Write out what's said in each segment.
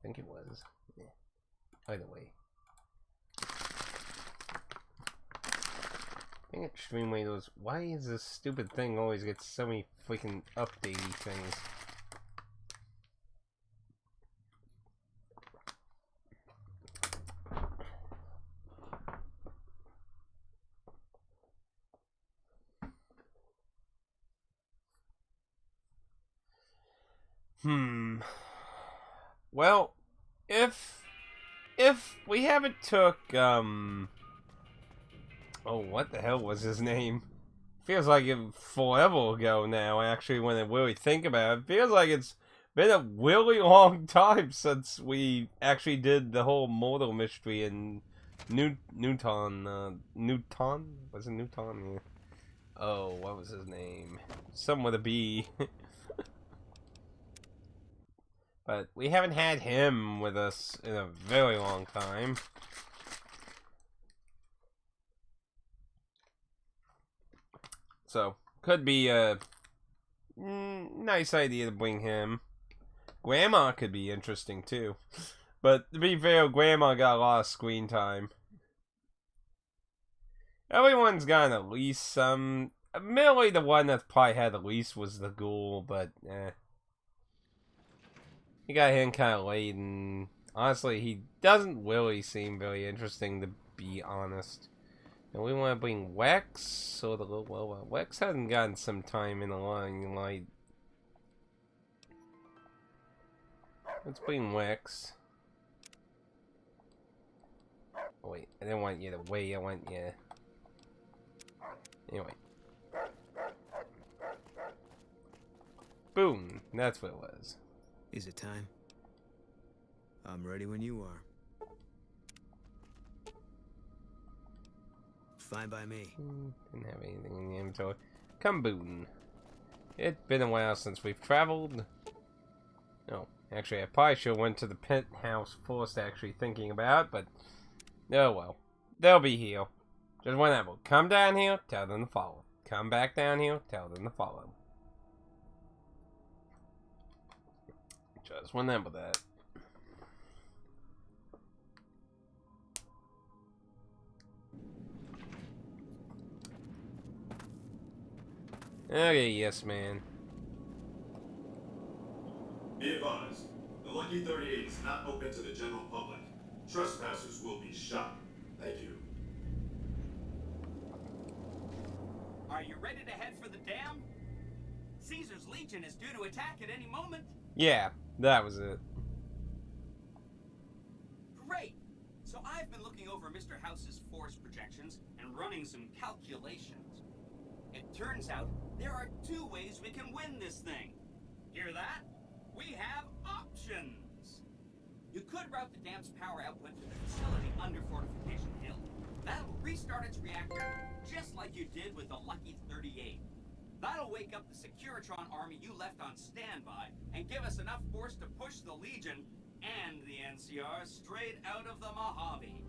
think it was. Yeah. Either way. I think extremely those. Why is this stupid thing always gets so many freaking updatey things? Well, if we haven't took oh, what the hell was his name? Feels like it forever ago now, actually, when I really think about it. Feels like it's been a really long time since we actually did the whole mortal mystery in Newton. Newton? Was it Newton? Yeah. Oh, what was his name? Some with a B. But we haven't had him with us in a very long time. So, could be a nice idea to bring him. Grandma could be interesting too. But to be fair, Grandma got a lot of screen time. Everyone's gotten at least some. Admittedly, the one that probably had the least was the ghoul, but he got in kind of late, and honestly, he doesn't really seem very interesting, to be honest. And we want to bring Wex, so the well, Wex hasn't gotten some time in the limelight. Let's bring Wex. Oh, wait, I didn't want you to wait, I want you. Anyway. Boom, that's what it was. Is it time? I'm ready when you are. Fine by me. Didn't have anything in the inventory. Come bootin'. It's been a while since we've traveled. No, actually, I probably should have went to the penthouse first, actually thinking about, but oh well. They'll be here. Just whenever. Come down here, tell them to follow. Come back down here, tell them to follow. Just remember that. Okay, yes, man. Be advised, the Lucky 38 is not open to the general public. Trespassers will be shot. Thank you. Are you ready to head for the dam? Caesar's Legion is due to attack at any moment. Yeah, that was it. Great! So I've been looking over Mr. House's force projections and running some calculations. It turns out there are two ways we can win this thing. Hear that? We have options. You could route the dam's power output to the facility under Fortification Hill. That'll restart its reactor just like you did with the Lucky 38. That'll wake up the Securitron army you left on standby and give us enough force to push the Legion and the NCR straight out of the Mojave.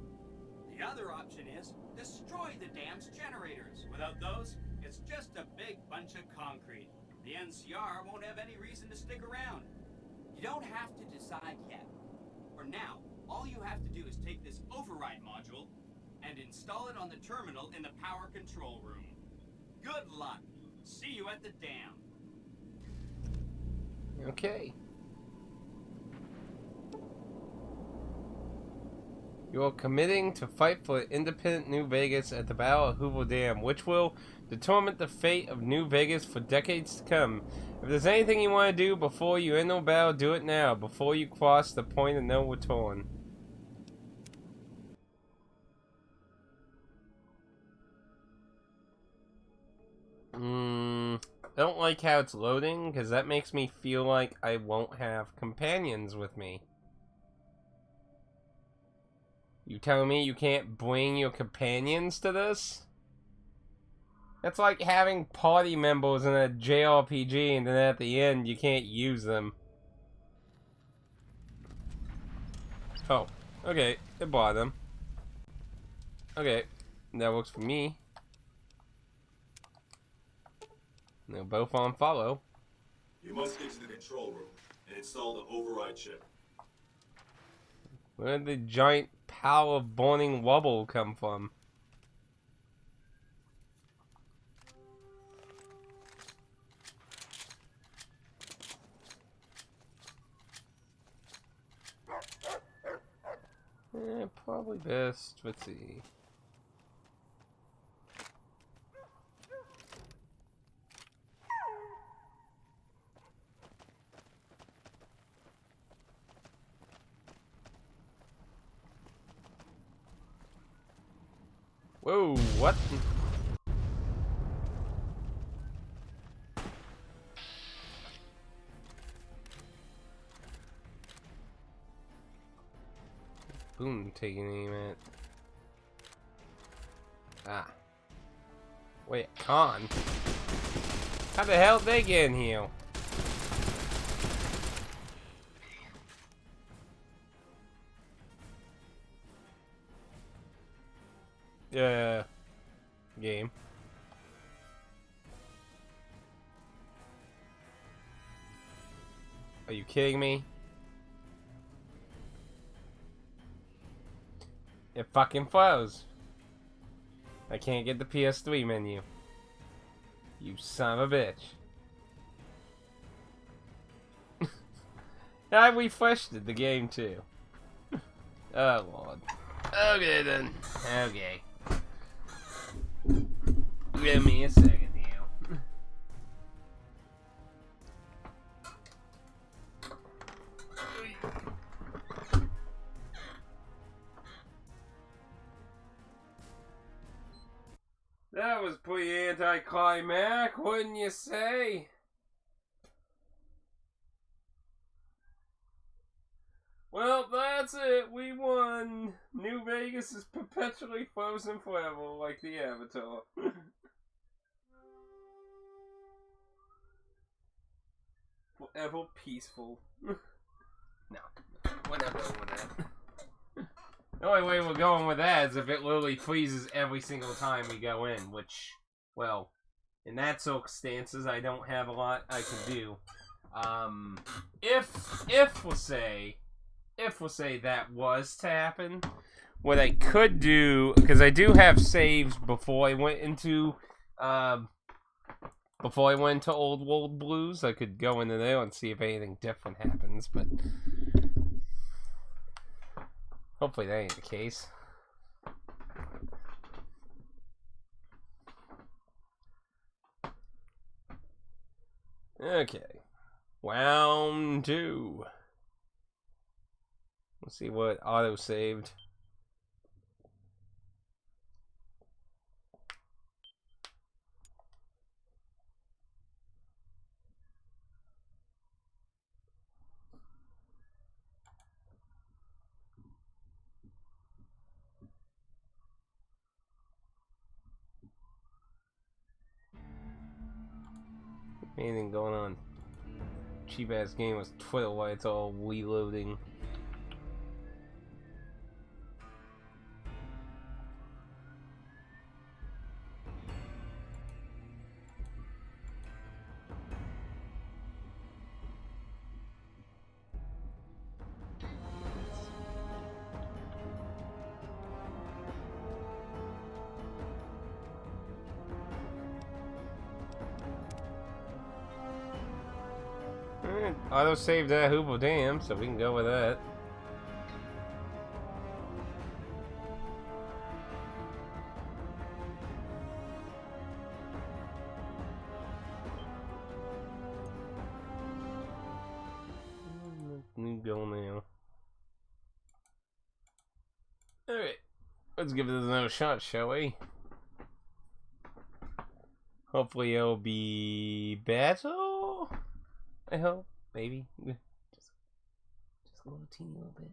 The other option is destroy the dam's generators. Without those, it's just a big bunch of concrete. The NCR won't have any reason to stick around. You don't have to decide yet. For now, all you have to do is take this override module and install it on the terminal in the power control room. Good luck. See you at the dam. Okay. You are committing to fight for independent New Vegas at the Battle of Hoover Dam, which will determine the fate of New Vegas for decades to come. If there's anything you want to do before you end the battle, do it now, before you cross the point of no return. I don't like how it's loading, because that makes me feel like I won't have companions with me. You telling me you can't bring your companions to this? That's like having party members in a JRPG and then at the end you can't use them. Oh, okay, it bought them. Okay, that works for me. They're both on follow. You must get to the control room and install the override chip. Where did the giant pile of burning rubble come from? Probably best. Let's see. Whoa, what? Boom, taking aim at. Ah. Wait, con? How the hell did they get in here? Yeah. Game. Are you kidding me? It fucking froze. I can't get the PS3 menu. You son of a bitch. I refreshed the game too. Oh lord. Okay then. Okay. Give me a second here. That was pretty anticlimactic, wouldn't you say? Well, that's it. We won. New Vegas is perpetually frozen forever, like the Avatar. Forever peaceful. No, we're not going with that. The only way we're going with that is if it literally freezes every single time we go in, which, well, in that circumstances, I don't have a lot I can do. If we'll say that was to happen, what I could do, because I do have saves before I went into Old World Blues, I could go into there and see if anything different happens, but hopefully that ain't the case. Okay. Round 2. Let's see what auto-saved. Anything going on? Cheap ass game was Twitter while it's all reloading. Auto saved that Hoover Dam, so we can go with that. New go now. Alright, let's give this another shot, shall we? Hopefully it'll be better. I hope. Maybe. Just a little teeny little bit.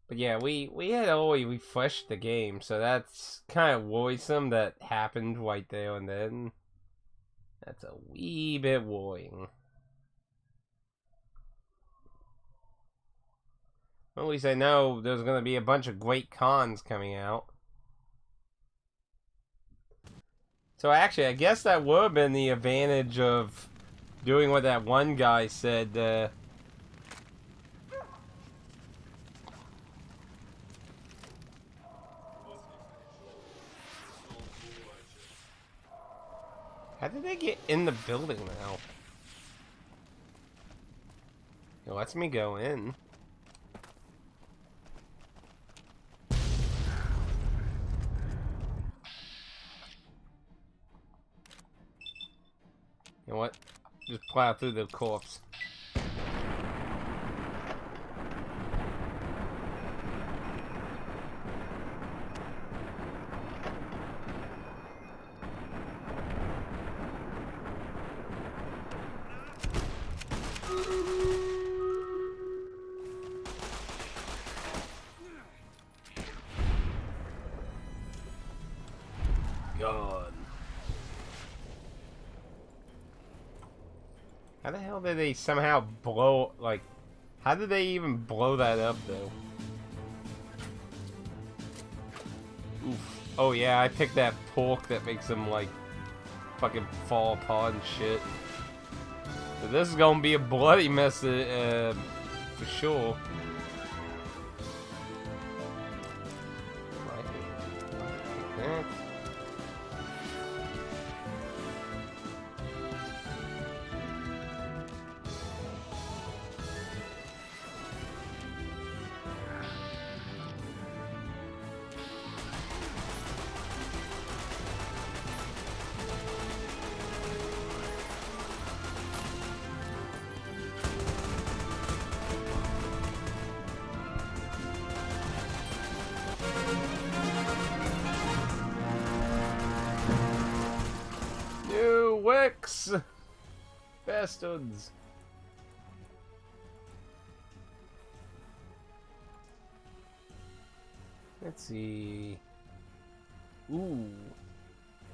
But yeah, we had already refreshed the game, so that's kind of worrisome that happened right there and then. That's a wee bit worrying. Well, at least I know there's going to be a bunch of great cons coming out. So actually, I guess that would have been the advantage of doing what that one guy said. How did they get in the building now? It lets me go in. You know what? Just plow through the corpse. God. How the hell did they somehow blow, like, how did they even blow that up, though? Oof. Oh yeah, I picked that pork that makes them, like, fucking fall apart and shit. So this is gonna be a bloody mess, for sure. Like that. Wicks! Bastards! Let's see. Ooh.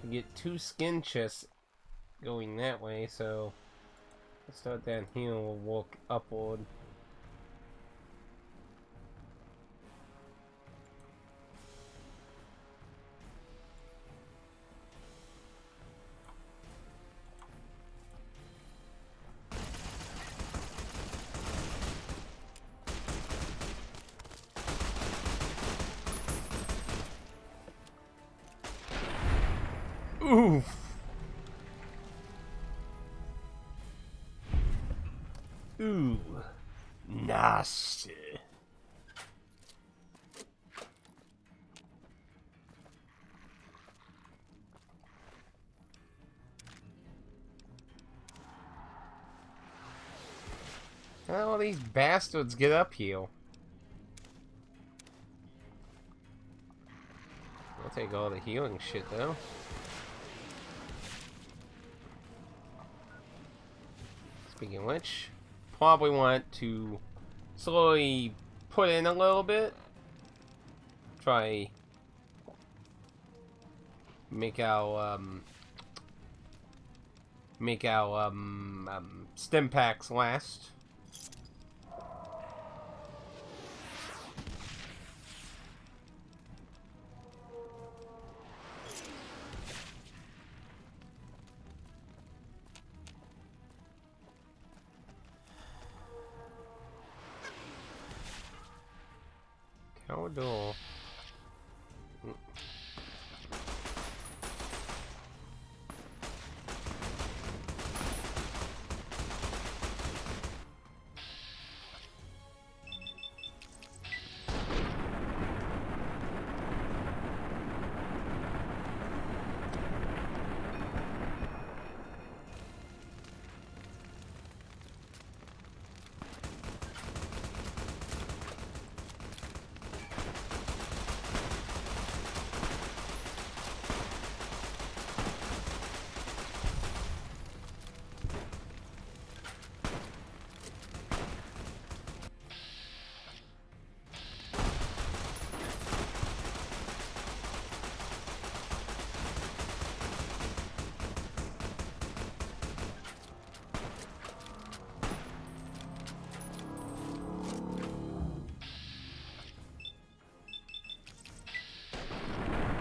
We get 2 skin chests going that way, so let's start down here and we'll walk upward. Oof. Ooh. Nasty. How did all these bastards get up here? I'll take all the healing shit though. Speaking of which, probably want to slowly put in a little bit. Try make our stim packs last. Door.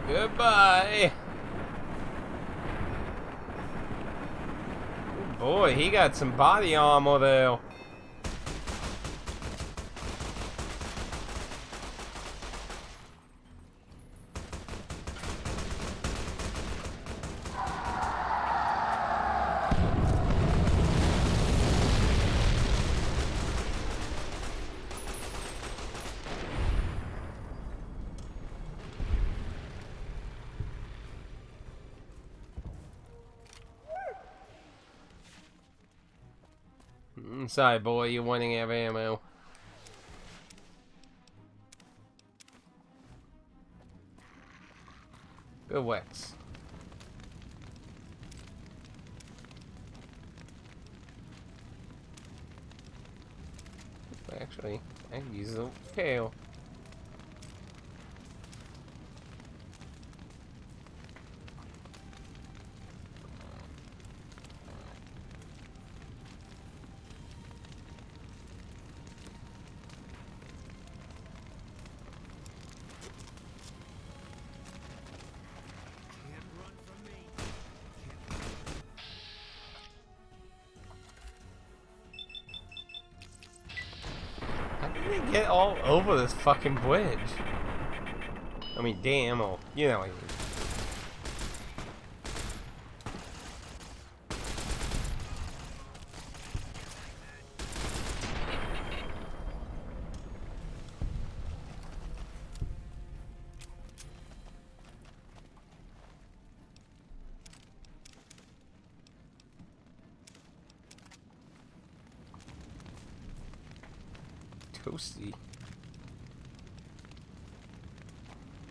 Goodbye. Boy, he got some body armor though. Sorry, boy, you're running out of ammo. Good Wex. Actually, I can use the tail. How did they get all over this fucking bridge? I mean, damn, oh, you know what I mean. Toasty.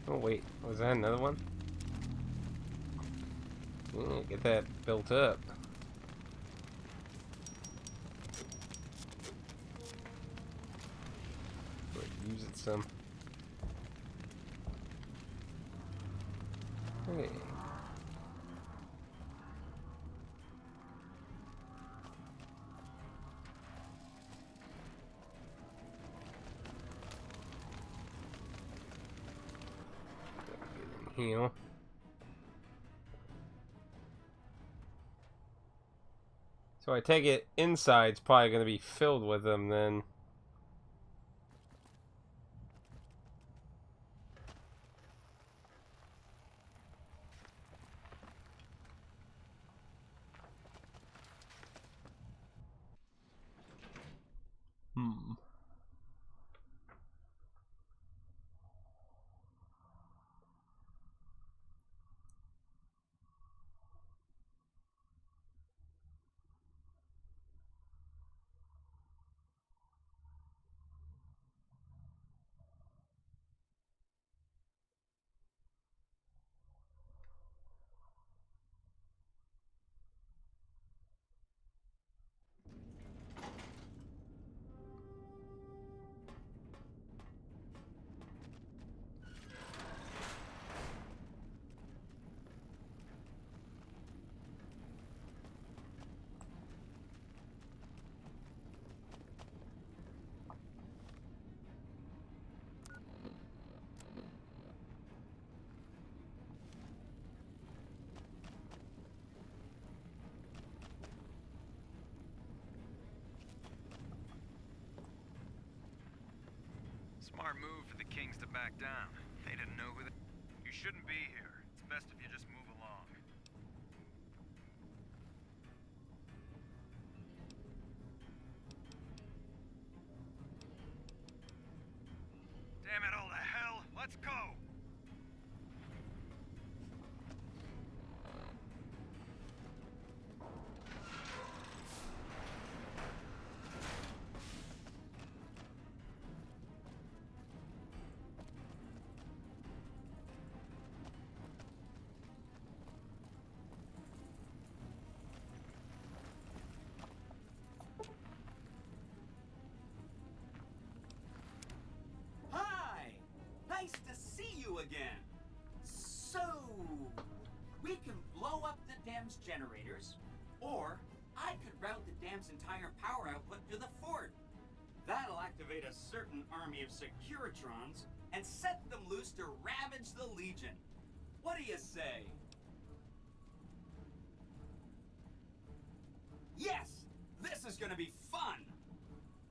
Oh wait, was that another one? Yeah, get that built up. Use it some. Hey. Heal. So I take it inside's probably going to be filled with them then. Hmm. Smart move for the Kings to back down. They didn't know who they... You shouldn't be here. It's best if you just move along. Damn it all to hell! Let's go! Hi! Nice to see you again. So, we can blow up the dam's generators, or I could route the dam's entire power output to the fort. That'll activate a certain army of Securitrons and set them loose to ravage the Legion. What do you say? Yes! This is gonna be fun!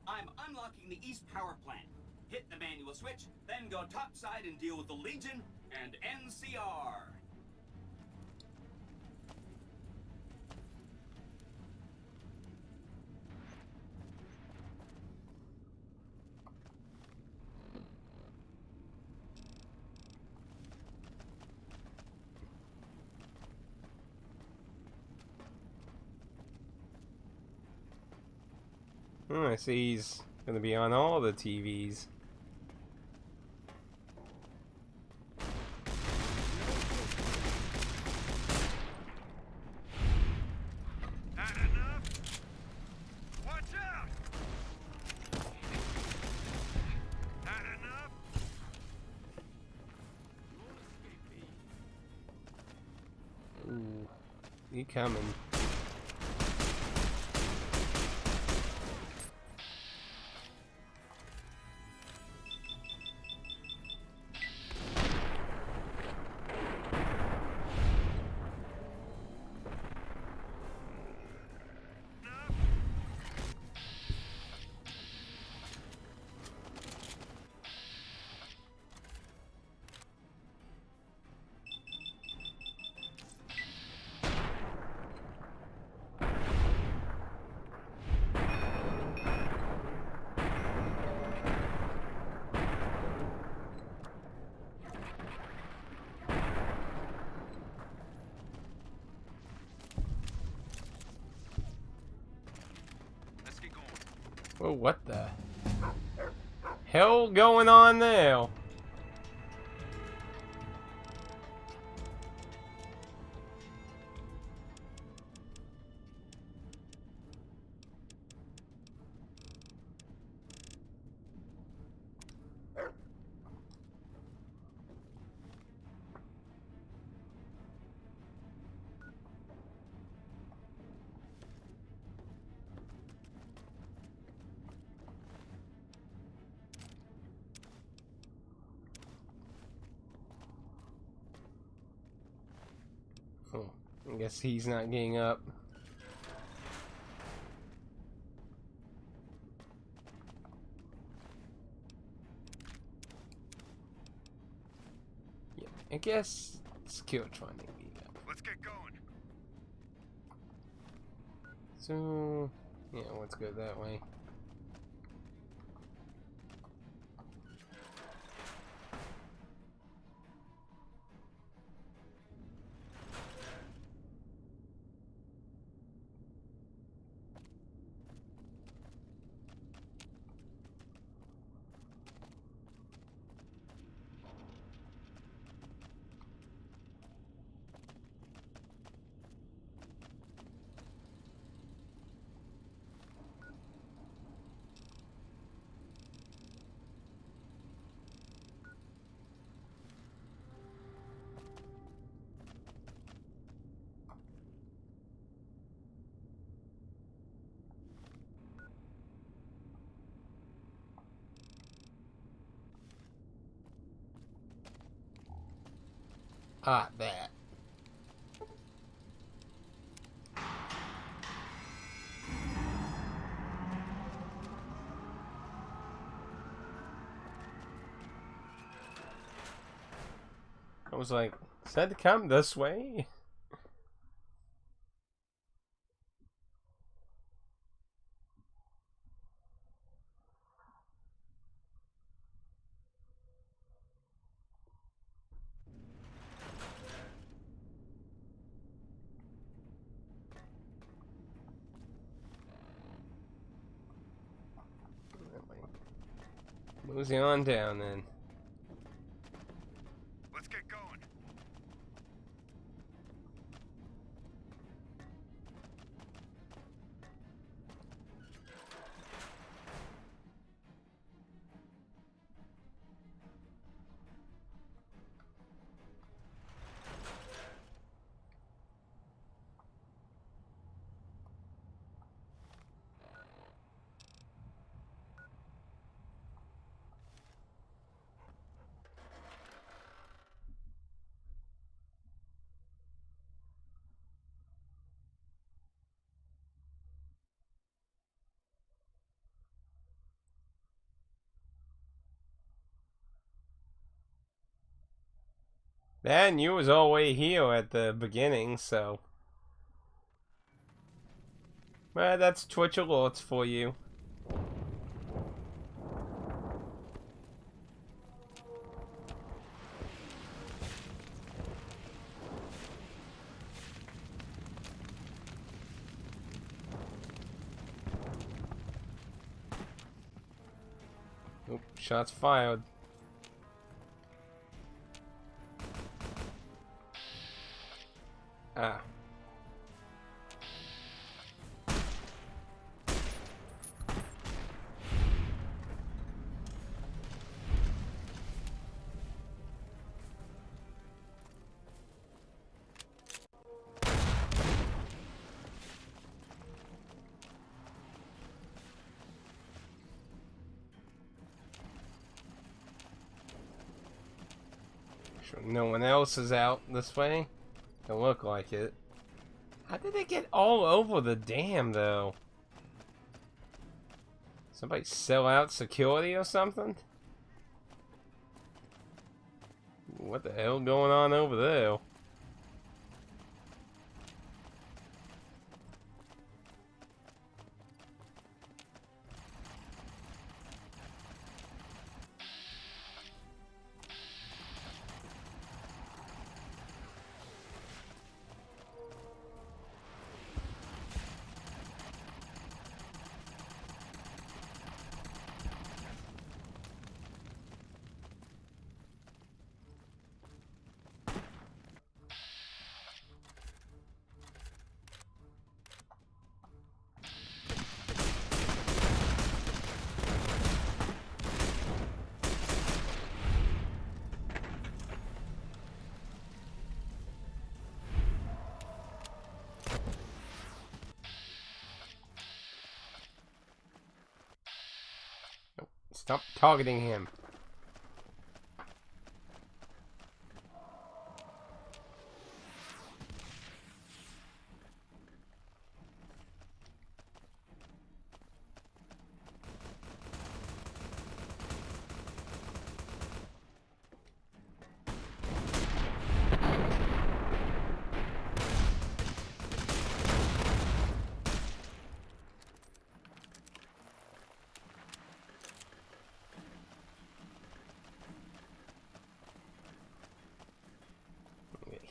I'm unlocking the East Power Plant. Hit the manual switch, then go topside and deal with the Legion and NCR. I see he's gonna be on all the TVs. Had enough? Watch out! Had enough? Ooh, he coming. Let's get going. Whoa, what the hell going on now? Oh, I guess he's not getting up. Yeah, I guess skill trying to get up. Let's get going. So, yeah, let's go that way. Ah, that. I was like, said to come this way? Mosey on down then. Let's get going. And you was all the way here at the beginning, so. Well, that's Twitch alerts for you. Oop, shots fired. Ah. Sure no one else is out this way. Don't look like it. How did they get all over the dam, though? Somebody sell out security or something? What the hell going on over there? Stop targeting him.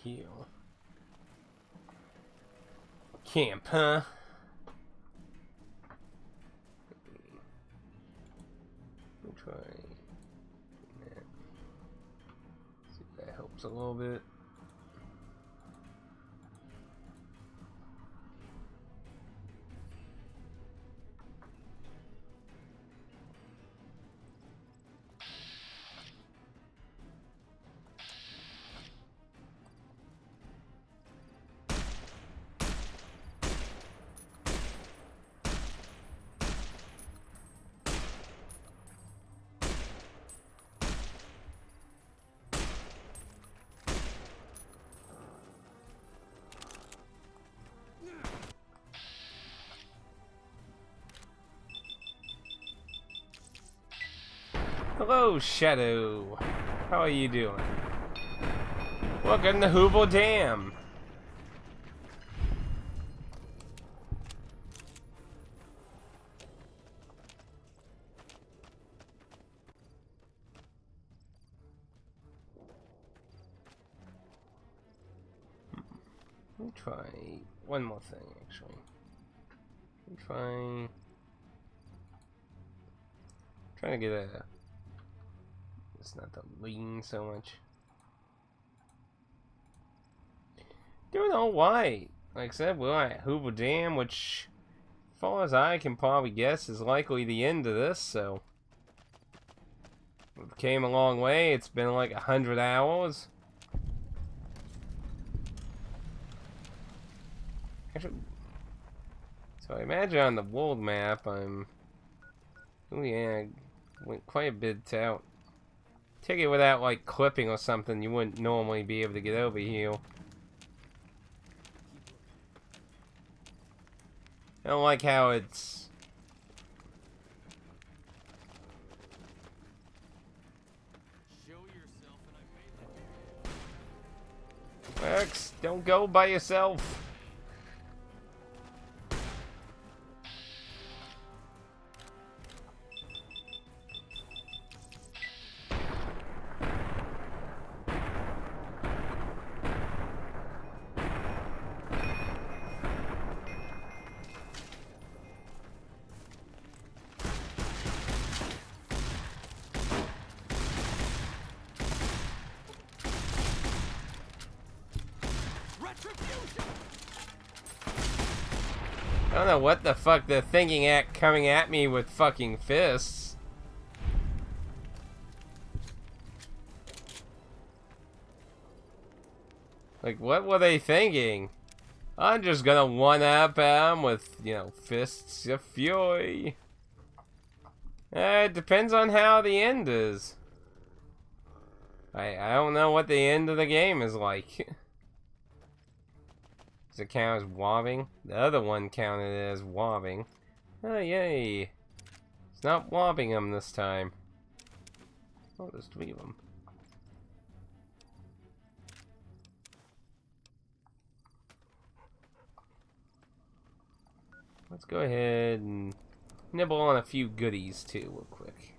Heal. Camp, huh? We'll try that. See if that helps a little bit. Hello, Shadow. How are you doing? Welcome to Hoover Dam. Let me try one more thing, actually. Let me trying to get a. It's not the lean so much. Doing all right. Like I said, we're at Hoover Dam, which, as far as I can probably guess, is likely the end of this. So, we came a long way. It's been like 100 hours. Actually, so I imagine on the world map, I'm. Oh yeah, went quite a bit out. Take it without like clipping or something, you wouldn't normally be able to get over here. I don't like how it's. Show yourself and I may let you. Don't go by yourself. I don't know what the fuck they're thinking at coming at me with fucking fists. Like, what were they thinking? I'm just gonna one-up them with, you know, fists of fury. It depends on how the end is. I don't know what the end of the game is like. Does it count as wobbing? The other one counted as wobbing. Oh, yay. It's not wobbing them this time. Oh, there's 3 of them. Let's go ahead and nibble on a few goodies, too, real quick.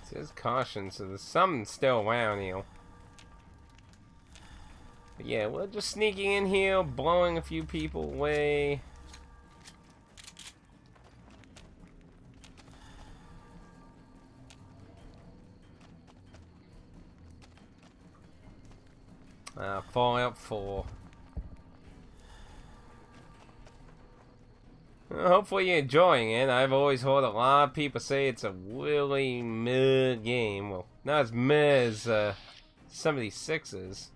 It says caution, so there's something still around here. But yeah, we're just sneaking in here, blowing a few people away. Fallout 4. Hopefully you're enjoying it. I've always heard a lot of people say it's a really mid game. Well, not as mid as some of these 6s.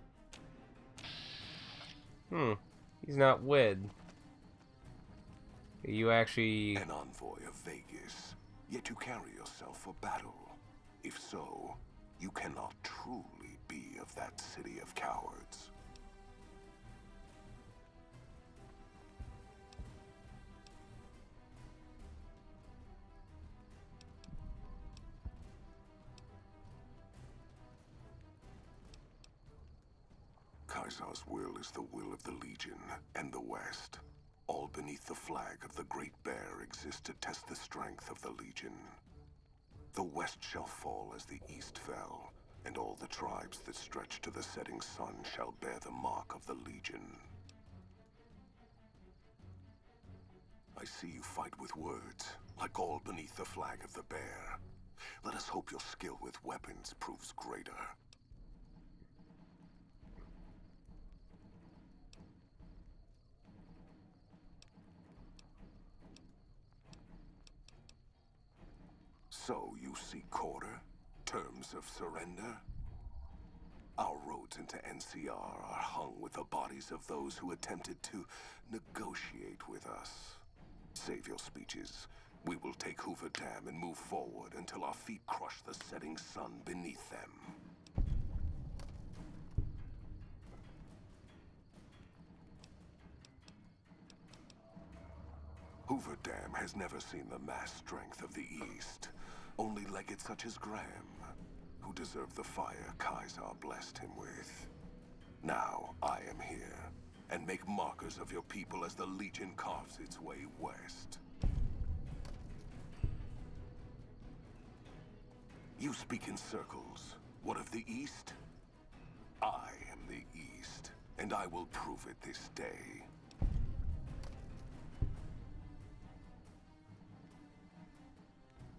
He's not wed. Are you actually... An envoy of Vegas, yet you carry yourself for battle. If so, you cannot truly be of that city of cowards. Caesar's will is the will of the Legion and the West. All beneath the flag of the Great Bear exists to test the strength of the Legion. The West shall fall as the East fell, and all the tribes that stretch to the setting sun shall bear the mark of the Legion. I see you fight with words, like all beneath the flag of the Bear. Let us hope your skill with weapons proves greater. So you seek quarter? Terms of surrender? Our roads into NCR are hung with the bodies of those who attempted to negotiate with us. Save your speeches. We will take Hoover Dam and move forward until our feet crush the setting sun beneath them. Hoover Dam has never seen the mass strength of the East. Only legates such as Graham, who deserve the fire Caesar blessed him with. Now I am here, and make markers of your people as the Legion carves its way west. You speak in circles. What of the East? I am the East, and I will prove it this day.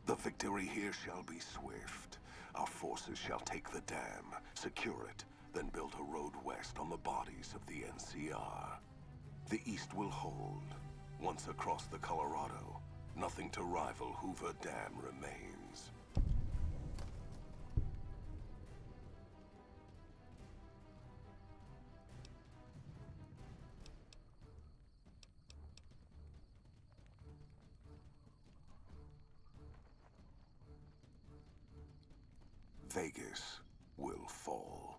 The victory here shall be swift. Our forces shall take the dam, secure it, then build a road west on the bodies of the NCR. The East will hold. Once across the Colorado, nothing to rival Hoover Dam remains. Vegas will fall.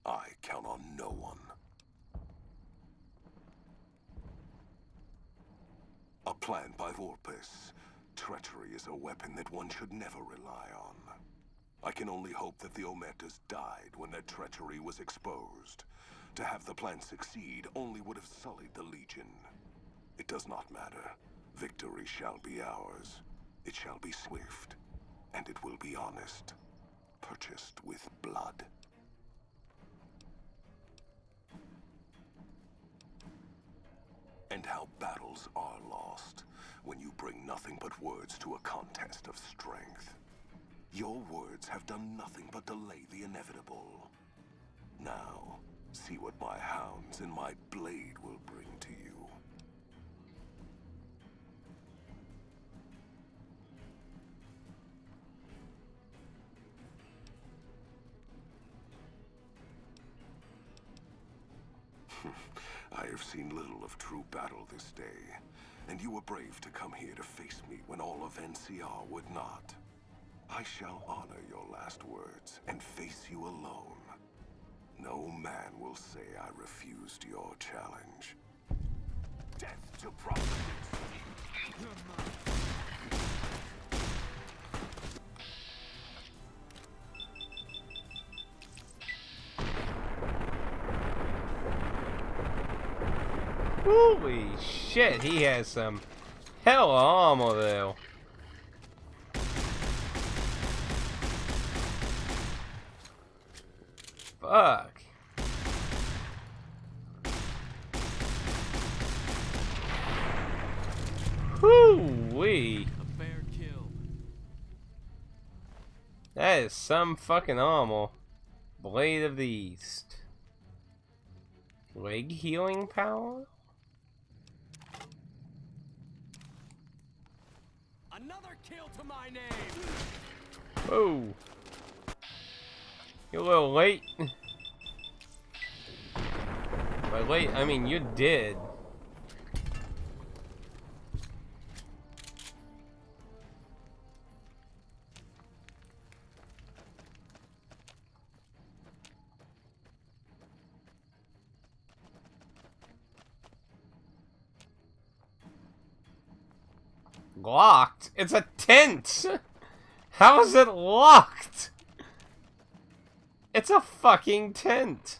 I count on no one. A plan by Vorpus. Treachery is a weapon that one should never rely on. I can only hope that the Ometas died when their treachery was exposed. To have the plan succeed only would have sullied the Legion. It does not matter. Victory shall be ours. It shall be swift, and it will be honest. Purchased with blood. And how battles are lost when you bring nothing but words to a contest of strength. Your words have done nothing but delay the inevitable. Now, see what my hounds and my blade will bring to you. I have seen little of true battle this day, and you were brave to come here to face me when all of NCR would not. I shall honor your last words and face you alone. No man will say I refused your challenge. Death to prostitutes! Holy shit, he has some hell of armor though. Fuck. Whoo-wee. A fair kill. That is some fucking armor. Blade of the East. Leg healing power? Another kill to my name. Whoa. You're a little late. By late, I mean you're dead. Locked? It's a tent! How is it locked? It's a fucking tent.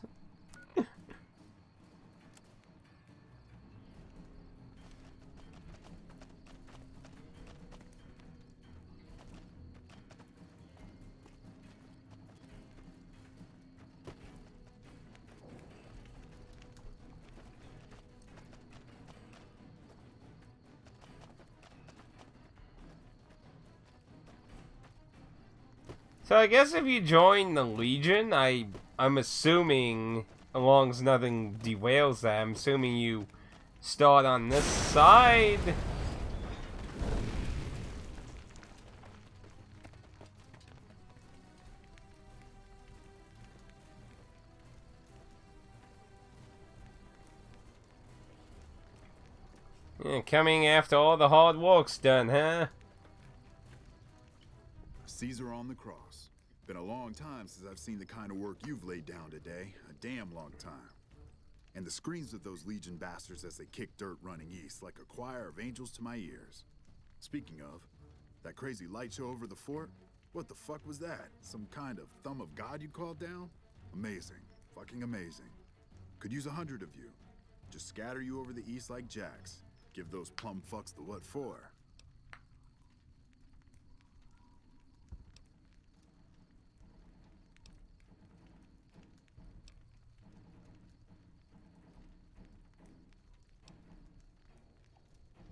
So I guess if you join the Legion, I'm assuming, as long as nothing derails that, I'm assuming you start on this side. Yeah, coming after all the hard work's done, huh? Caesar on the cross. Been a long time since I've seen the kind of work you've laid down today. A damn long time. And the screams of those Legion bastards as they kick dirt running east like a choir of angels to my ears. Speaking of, that crazy light show over the fort? What the fuck was that? Some kind of thumb of God you called down? Amazing. Fucking amazing. Could use 100 of you. Just scatter you over the east like jacks. Give those plum fucks the what for.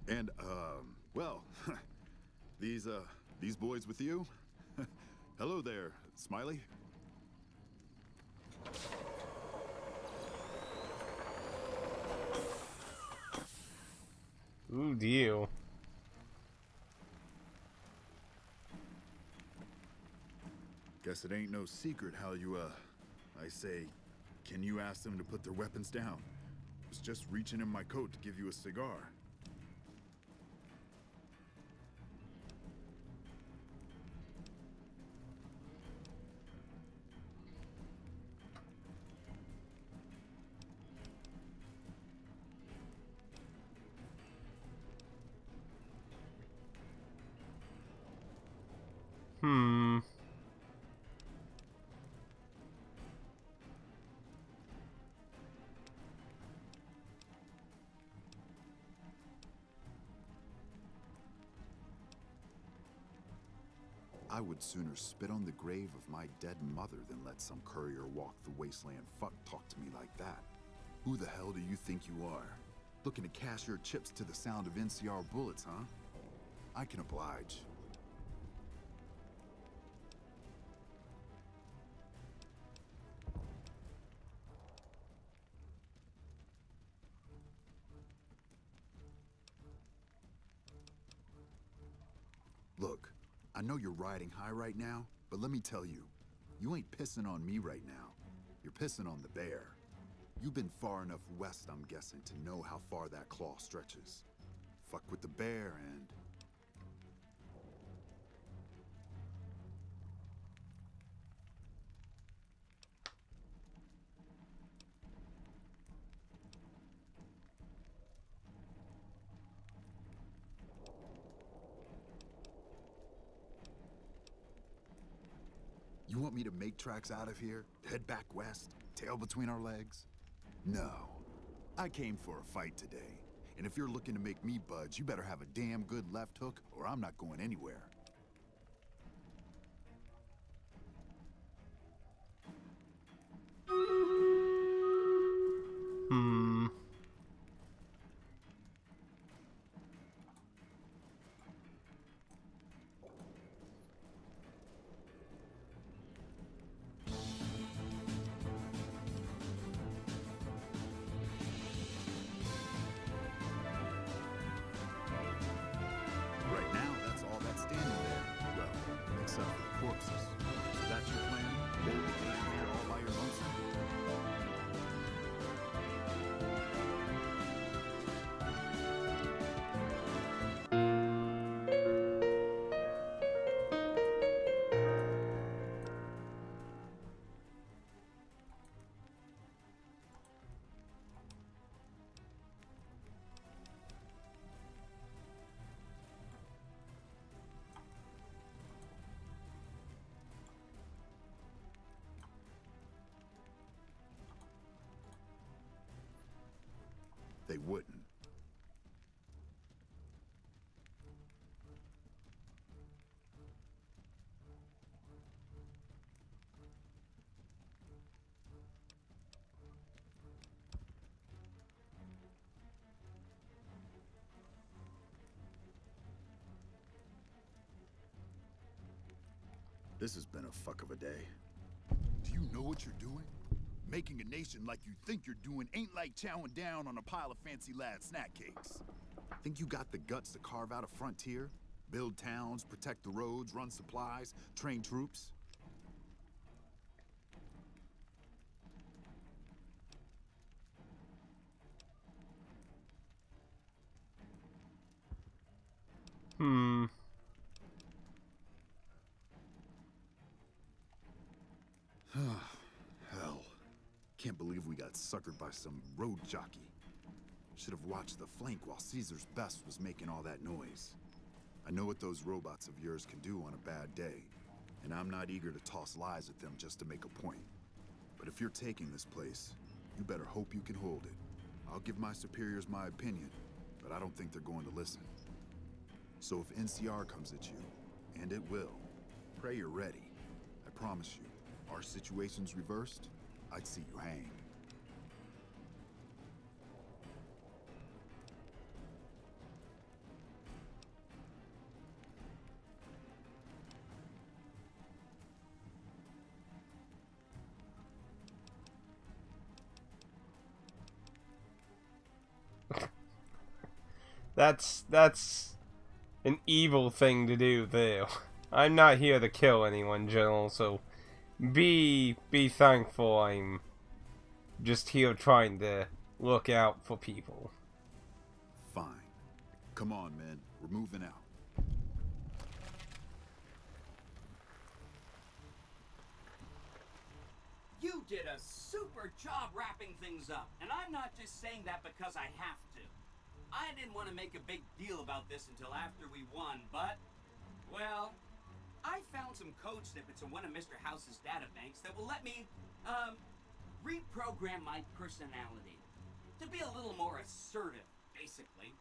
And, well, these boys with you? Hello there, Smiley. Ooh, deal. Guess it ain't no secret how you, I say, can you ask them to put their weapons down? Was just reaching in my coat to give you a cigar. Hmm. I would sooner spit on the grave of my dead mother than let some courier walk the wasteland fuck talk to me like that. Who the hell do you think you are? Looking to cash your chips to the sound of NCR bullets, huh? I can oblige. Look, I know you're riding high right now, but let me tell you, you ain't pissing on me right now. You're pissing on the bear. You've been far enough west, I'm guessing, to know how far that claw stretches. Fuck with the bear and... You want me to make tracks out of here? Head back west? Tail between our legs? No. I came for a fight today. And if you're looking to make me budge, you better have a damn good left hook, or I'm not going anywhere. Hmm. Right now, that's all that's standing there. Well, except for the corpses. So that's your plan? Hold the game here all by your lonesome? They wouldn't. This has been a fuck of a day. Do you know what you're doing? Making a nation like you think you're doing ain't like chowing down on a pile of fancy lad snack cakes. Think you got the guts to carve out a frontier? Build towns, protect the roads, run supplies, train troops? Hmm. Hell. Can't believe we got suckered by some road jockey. Should have watched the flank while Caesar's best was making all that noise. I know what those robots of yours can do on a bad day, and I'm not eager to toss lies at them just to make a point. But if you're taking this place, you better hope you can hold it. I'll give my superiors my opinion, but I don't think they're going to listen. So if NCR comes at you, and it will, pray you're ready. I promise you, our situation's reversed, I'd see you hang. That's an evil thing to do, too. I'm not here to kill anyone, General, so be thankful I'm just here trying to look out for people. Fine. Come on, men. We're moving out. You did a super job wrapping things up, and I'm not just saying that because I have to. I didn't want to make a big deal about this until after we won, but, well, I found some code snippets in one of Mr. House's databanks that will let me, reprogram my personality to be a little more assertive, basically.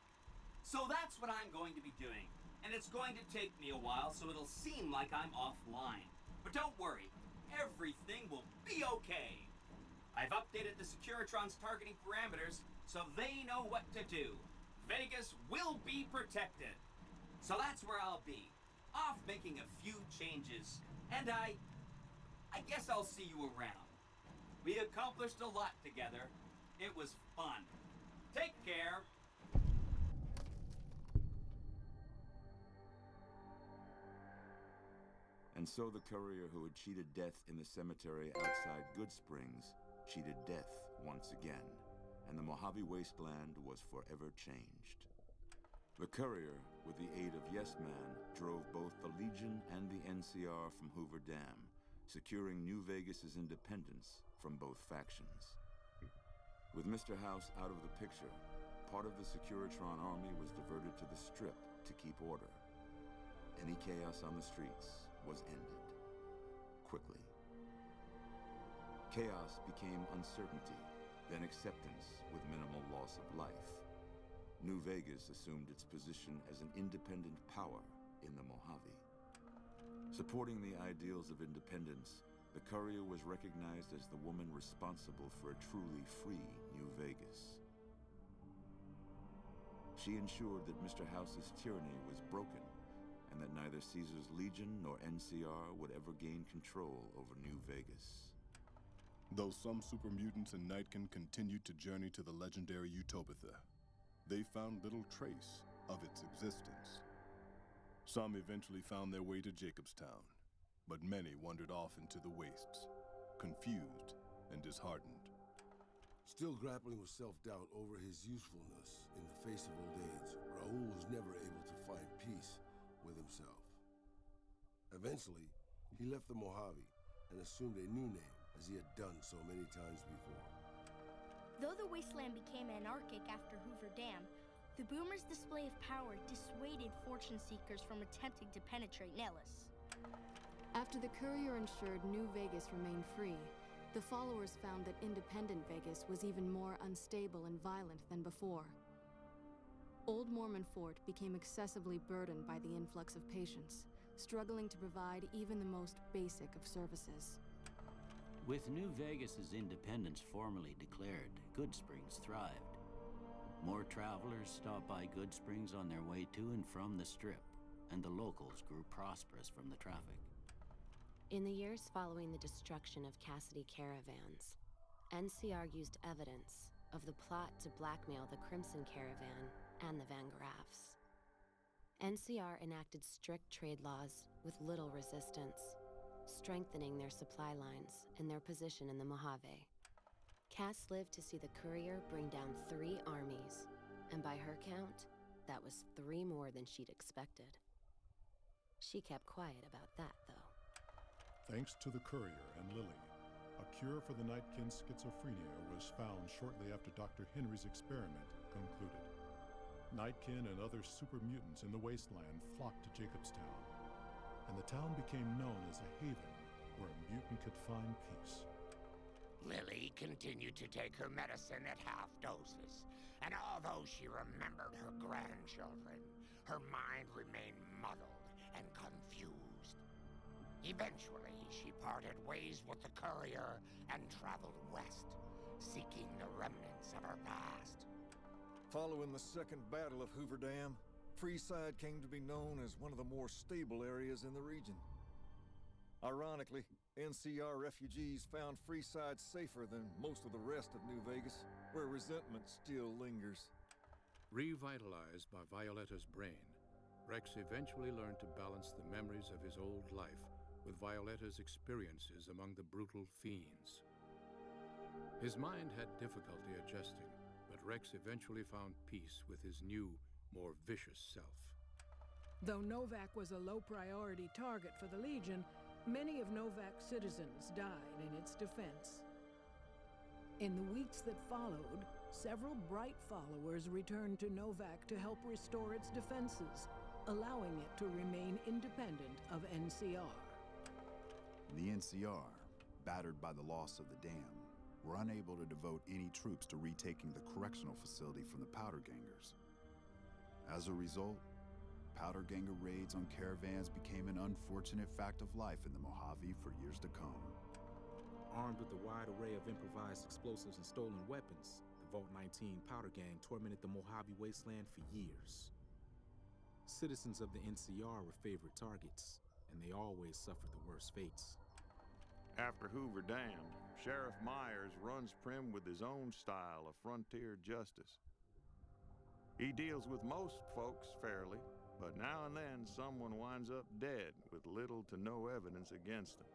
So that's what I'm going to be doing, and it's going to take me a while, so it'll seem like I'm offline. But don't worry, everything will be okay. I've updated the Securitron's targeting parameters so they know what to do. Vegas will be protected. So that's where I'll be, off making a few changes, and I guess I'll see you around. We accomplished a lot together. It was fun. Take care. And so the courier who had cheated death in the cemetery outside Goodsprings cheated death once again, and the Mojave wasteland was forever changed. The courier, with the aid of Yes Man, drove both the Legion and the NCR from Hoover Dam, securing New Vegas's independence from both factions. With Mr. House out of the picture, part of the Securitron army was diverted to the Strip to keep order. Any chaos on the streets was ended. Quickly. Chaos became uncertainty, then acceptance with minimal loss of life. New Vegas assumed its position as an independent power in the Mojave. Supporting the ideals of independence, the courier was recognized as the woman responsible for a truly free New Vegas. She ensured that Mr. House's tyranny was broken, and that neither Caesar's Legion nor NCR would ever gain control over New Vegas. Though some super mutants in Nightkin continued to journey to the legendary Utopia, they found little trace of its existence. Some eventually found their way to Jacobstown, but many wandered off into the wastes, confused and disheartened. Still grappling with self-doubt over his usefulness in the face of old age, Raoul was never able to find peace with himself. Eventually, he left the Mojave and assumed a new name, as he had done so many times before. Though the wasteland became anarchic after Hoover Dam, the Boomers' display of power dissuaded fortune seekers from attempting to penetrate Nellis. After the courier ensured New Vegas remained free, the followers found that independent Vegas was even more unstable and violent than before. Old Mormon Fort became excessively burdened by the influx of patients, struggling to provide even the most basic of services. With New Vegas's independence formally declared, Goodsprings thrived. More travelers stopped by Goodsprings on their way to and from the Strip, and the locals grew prosperous from the traffic. In the years following the destruction of Cassidy caravans, NCR used evidence of the plot to blackmail the Crimson Caravan and the Van Graffs. NCR enacted strict trade laws with little resistance, strengthening their supply lines and their position in the Mojave. Cass lived to see the courier bring down 3 armies, and by her count, that was 3 more than she'd expected. She kept quiet about that, though. Thanks to the courier and Lily, a cure for the Nightkin's schizophrenia was found shortly after Dr. Henry's experiment concluded. Nightkin and other super mutants in the wasteland flocked to Jacobstown, and the town became known as a haven where a mutant could find peace. Lily continued to take her medicine at half doses, and although she remembered her grandchildren, her mind remained muddled and confused. Eventually, she parted ways with the courier and traveled west, seeking the remnants of her past. Following the Second Battle of Hoover Dam, Freeside came to be known as one of the more stable areas in the region. Ironically, NCR refugees found Freeside safer than most of the rest of New Vegas, where resentment still lingers. Revitalized by Violetta's brain, Rex eventually learned to balance the memories of his old life with Violetta's experiences among the brutal fiends. His mind had difficulty adjusting, but Rex eventually found peace with his new, more vicious self. Though Novak was a low-priority target for the Legion, many of Novak's citizens died in its defense. In the weeks that followed, several bright followers returned to Novak to help restore its defenses, allowing it to remain independent of NCR. The NCR, battered by the loss of the dam, were unable to devote any troops to retaking the correctional facility from the Powder Gangers. As a result, Powder Ganger raids on caravans became an unfortunate fact of life in the Mojave for years to come. Armed with a wide array of improvised explosives and stolen weapons, the Vault 19 Powder Gang tormented the Mojave Wasteland for years. Citizens of the NCR were favorite targets, and they always suffered the worst fates. After Hoover damned, Sheriff Myers runs Prim with his own style of frontier justice. He deals with most folks fairly, but now and then someone winds up dead with little to no evidence against them.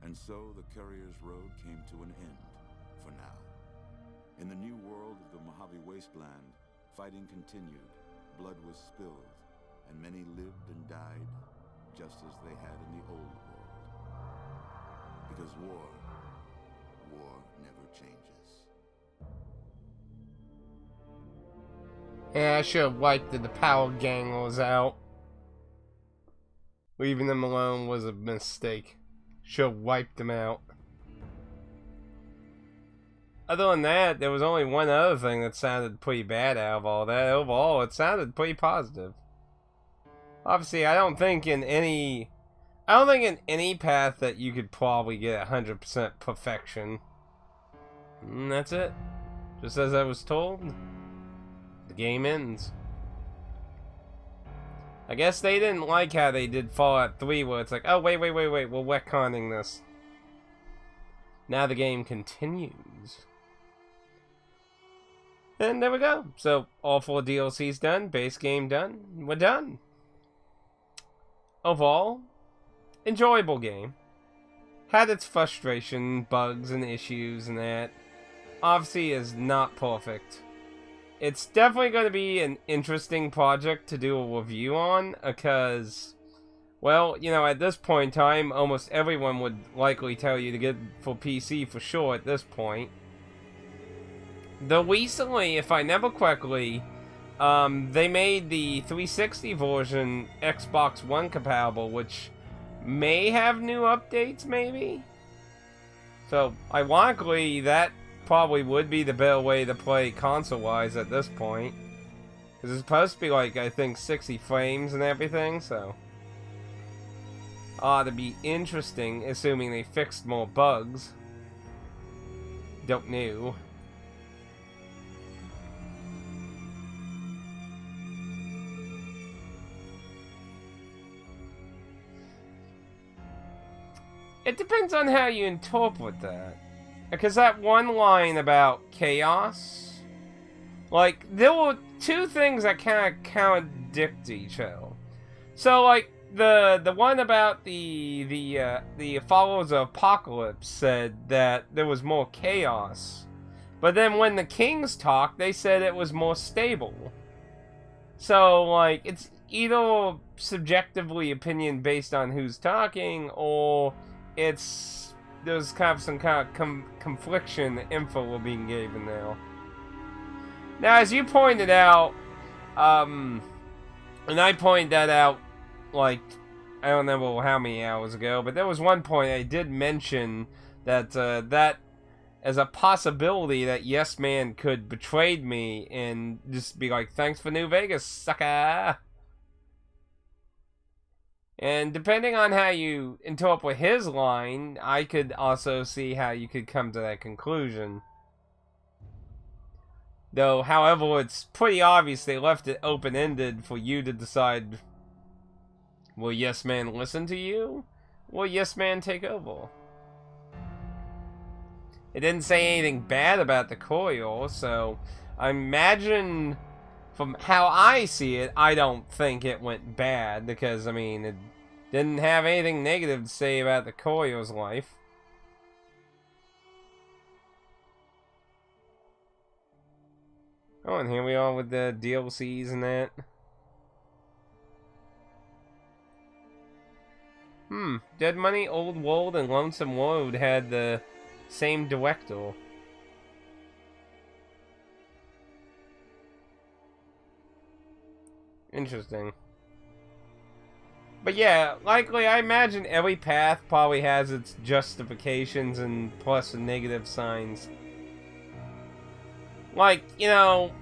And so the Courier's Road came to an end, for now. In the new world of the Mojave Wasteland, fighting continued, blood was spilled, and many lived and died, just as they had in the old world. Because war never changes. Yeah, I should have liked that the Power Gang was out. Leaving them alone was a mistake. Should have wiped them out. Other than that, there was only one other thing that sounded pretty bad out of all that. Overall, it sounded pretty positive. Obviously, I don't think in any path that you could probably get 100% perfection. And that's it. Just as I was told, the game ends. I guess they didn't like how they did Fallout 3, where it's like, oh, wait, we're retconning this. Now the game continues. And there we go. So, all 4 DLCs done, base game done, we're done. Overall, enjoyable game. Had its frustration, bugs, and issues and that. Obviously is not perfect. It's definitely going to be an interesting project to do a review on, because, well, you know, at this point in time, almost everyone would likely tell you to get for PC for sure at this point. Though recently, if I remember correctly, they made the 360 version Xbox One compatible, which may have new updates, maybe? So, ironically, that probably would be the better way to play console-wise at this point. Because it's supposed to be like, I think, 60 frames and everything, so... ought to be interesting, assuming they fixed more bugs. Don't know. It depends on how you interpret that. Because that one line about chaos, like, there were 2 things that kind of contradict each other. So, like, the one about the followers of Apocalypse said that there was more chaos. But then when the Kings talked, they said it was more stable. So, like, it's either subjectively opinion based on who's talking, or there's kind of some kind of confliction info we're being given now. Now, as you pointed out, and I pointed that out, like, I don't know how many hours ago, but there was one point I did mention that, that as a possibility that Yes Man could betray me and just be like, thanks for New Vegas, sucker! And depending on how you interpret his line, I could also see how you could come to that conclusion. Though, however, it's pretty obvious they left it open-ended for you to decide, will Yes Man listen to you? Will Yes Man take over? It didn't say anything bad about the coil, so I imagine from how I see it, I don't think it went bad, because, I mean, it didn't have anything negative to say about the coil's life. Oh, and here we are with the DLCs and that. Dead Money, Old World, and Lonesome Road had the same director. Interesting. But yeah, likely, I imagine every path probably has its justifications and plus and negative signs. Like, you know,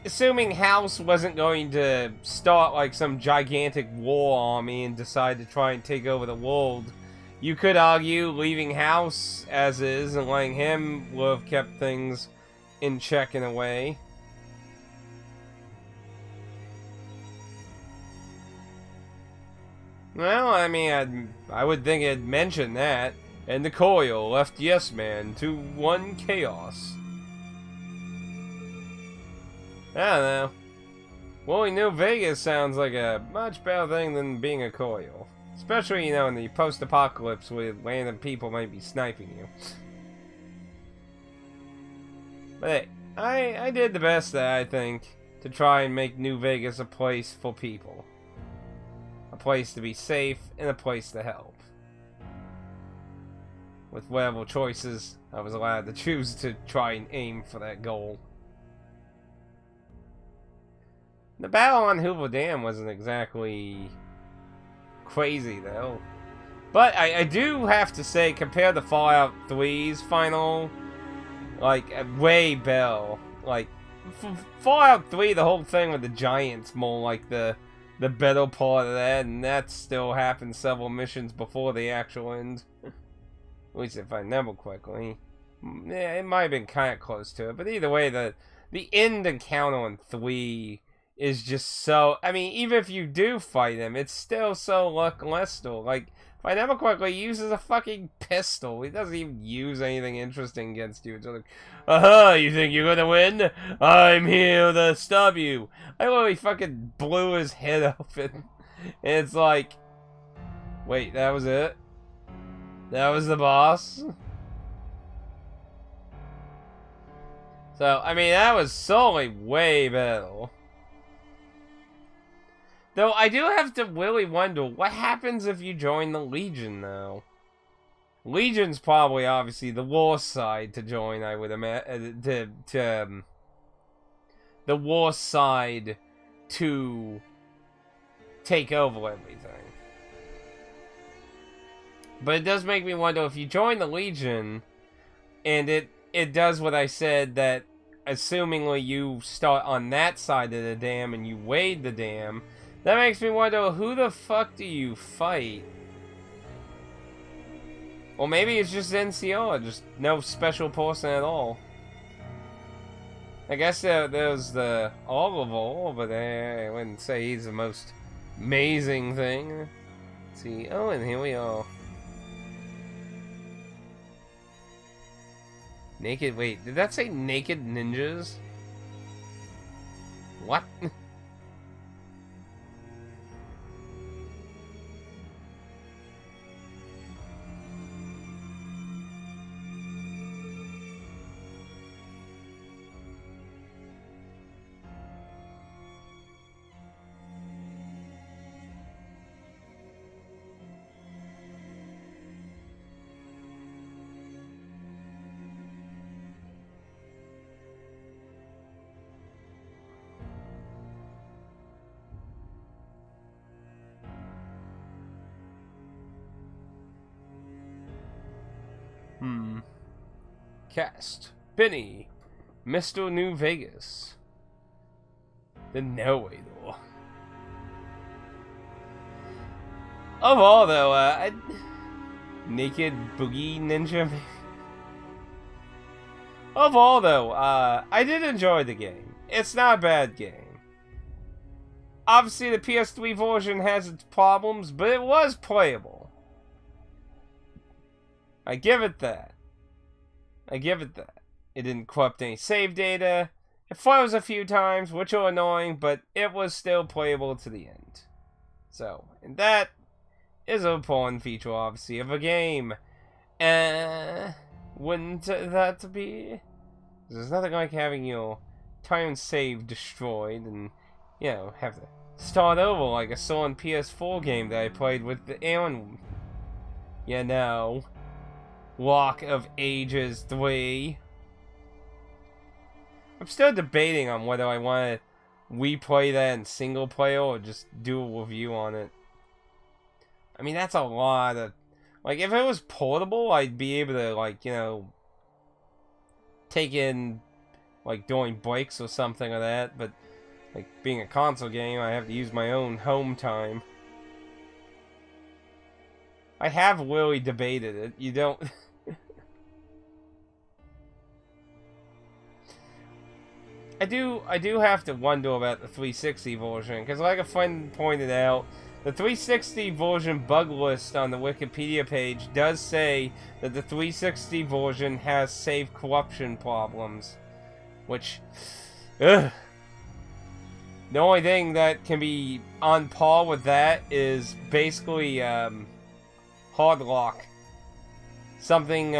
assuming House wasn't going to start like some gigantic war army and decide to try and take over the world, you could argue leaving House as is and letting him would have kept things in check in a way. Well, I mean, I would think it'd mention that. And the coil left Yes Man to one chaos. I don't know. Well, New Vegas sounds like a much better thing than being a coil. Especially, you know, in the post-apocalypse where random people might be sniping you. But hey, I did the best that I think to try and make New Vegas a place for people. A place to be safe and a place to help. With whatever choices I was allowed to choose to try and aim for that goal. The battle on Hoover Dam wasn't exactly crazy, though. But I do have to say, compared to Fallout 3's final, like, way better. Like, Fallout 3, the whole thing with the giants more like the better part of that, and that still happened several missions before the actual end. At least if I remember correctly. Yeah, it might have been kind of close to it, but either way, the end encounter on 3 is just so... I mean, even if you do fight him, it's still so lackluster. Like, if I remember correctly, he uses a fucking pistol. He doesn't even use anything interesting against you. It's like, aha, you think you're gonna win? I'm here to stop you. I literally fucking blew his head open. And it's like, wait, that was it? That was the boss? So, I mean, that was solely way better. Though, I do have to really wonder, what happens if you join the Legion, though? Legion's probably, obviously, the worst side to join, I would imagine. The worst side to take over everything. But it does make me wonder, if you join the Legion, and it does what I said, that assumingly you start on that side of the dam and you wade the dam, that makes me wonder, who the fuck do you fight? Or maybe it's just NCR, just no special person at all. I guess there's the Oliver, but I wouldn't say he's the most amazing thing. Let's see, oh, and here we are. Naked, wait, did that say naked ninjas? What? Cast. Benny. Mr. New Vegas. The narrator. Overall, though, Naked Boogie Ninja. Overall, though, I did enjoy the game. It's not a bad game. Obviously, the PS3 version has its problems, but it was playable. I give it that. I give it that. It didn't corrupt any save data. It froze a few times, which are annoying, but it was still playable to the end. So, and that is an important feature, obviously, of a game. Wouldn't that be? There's nothing like having your time save destroyed and, you know, have to start over like I saw in PS4 game that I played with the Aaron. You know, Walk of Ages 3. I'm still debating on whether I want to replay that in single player or just do a review on it. I mean, that's a lot of... Like, if it was portable, I'd be able to, like, you know, take in, like, during breaks or something like that, but, like, being a console game, I have to use my own home time. I have really debated it. You don't... I do have to wonder about the 360 version, because like a friend pointed out, the 360 version bug list on the Wikipedia page does say that the 360 version has save corruption problems. Which, ugh. The only thing that can be on par with that is basically, hard lock. Something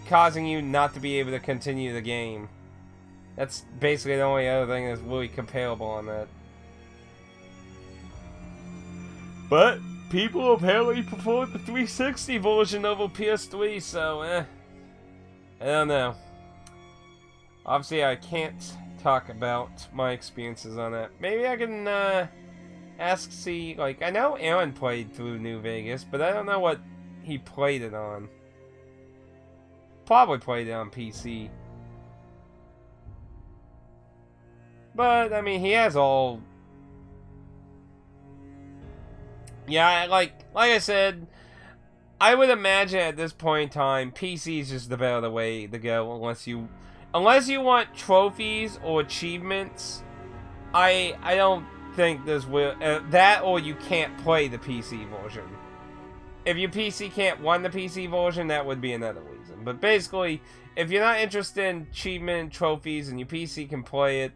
causing you not to be able to continue the game. That's basically the only other thing that's really comparable on that. But people apparently prefer the 360 version over PS3, so I don't know. Obviously, I can't talk about my experiences on that. Maybe I can see, like, I know Aaron played through New Vegas, but I don't know what he played it on. Probably played it on PC. But, I mean, he has all... Yeah, like I said, I would imagine at this point in time, PC is just the better way to go, unless you want trophies or achievements. I don't think this will... that or you can't play the PC version. If your PC can't run the PC version, that would be another reason. But basically, if you're not interested in achievement trophies and your PC can play it,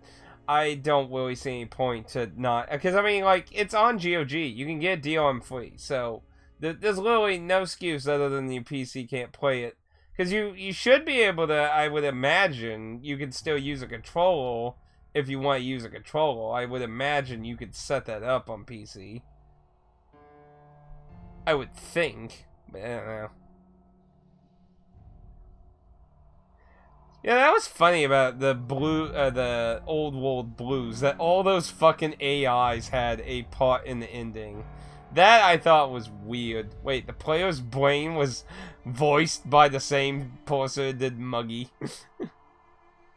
I don't really see any point to not... Because, I mean, like, it's on GOG. You can get DRM free. So, there's literally no excuse other than your PC can't play it. Because you should be able to, I would imagine, you could still use a controller if you want to use a controller. I would imagine you could set that up on PC. I would think. But I don't know. Yeah, that was funny about the Old World Blues, that all those fucking AIs had a part in the ending. That I thought was weird. Wait, the player's brain was voiced by the same person that did Muggy.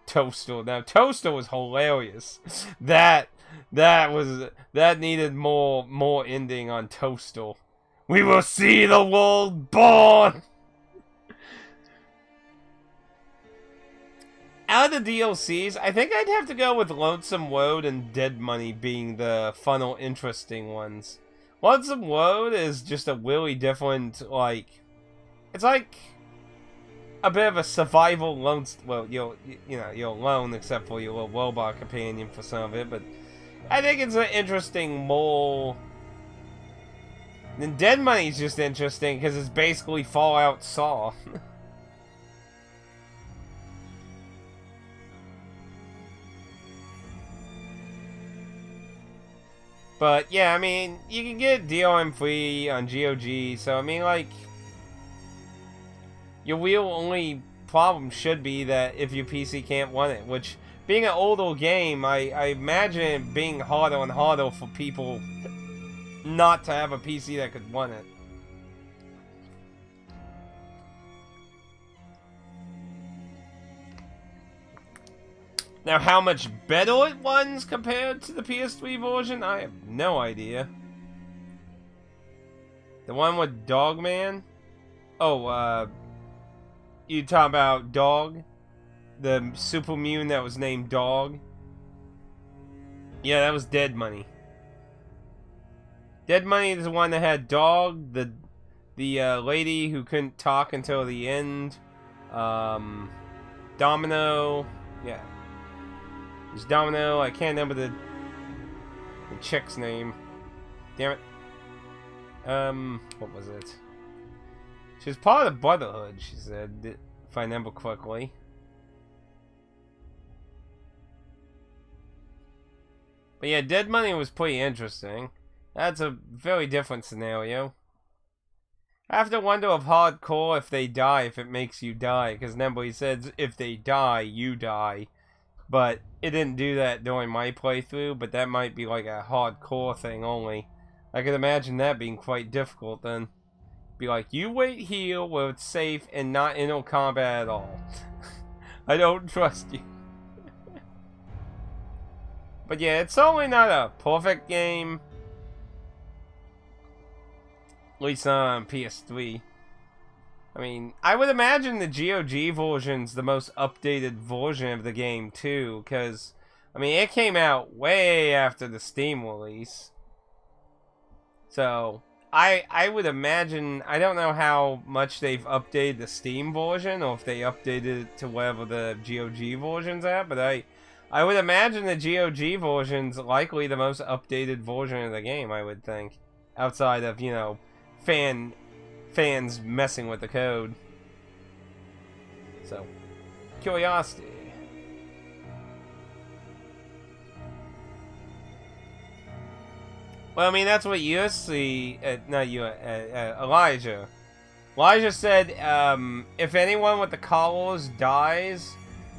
Toaster. Now, Toaster was hilarious. That needed more ending on Toaster. We will see the world born! Out of the DLCs, I think I'd have to go with Lonesome Road and Dead Money being the fun or interesting ones. Lonesome Road is just a really different, like... It's like a bit of a survival lone... Well, you're alone except for your little robot companion for some of it, but... I think it's an interesting, more... And Dead Money's just interesting because it's basically Fallout Saw. But, yeah, I mean, you can get DRM free on GOG, so, I mean, like, your real only problem should be that if your PC can't run it, which, being an older game, I imagine it being harder and harder for people not to have a PC that could run it. Now, how much better it runs compared to the PS3 version, I have no idea. The one with Dogman? Oh, you talking about Dog? The super mutant that was named Dog? Yeah, that was Dead Money. Dead Money is the one that had Dog, the lady who couldn't talk until the end, Domino. Yeah. There's Domino. I can't remember the chick's name. Damn it. What was it? She was part of the Brotherhood, she said, if I remember correctly. But yeah, Dead Money was pretty interesting. That's a very different scenario. I have to wonder if hardcore, if they die, if it makes you die. Because remember, he says, if they die, you die. But it didn't do that during my playthrough, but that might be like a hardcore thing only. I could imagine that being quite difficult then. Be like, you wait here where it's safe and not in no combat at all. I don't trust you. But yeah, it's certainly not a perfect game. At least on PS3. I mean, I would imagine the GOG version's the most updated version of the game too, because, I mean, it came out way after the Steam release. So, I would imagine, I don't know how much they've updated the Steam version, or if they updated it to whatever the GOG version's at, but I would imagine the GOG version's likely the most updated version of the game, I would think. Outside of, you know, fans messing with the code. So, curiosity. Well, I mean, that's what you see. Elijah. Elijah said, if anyone with the collars dies,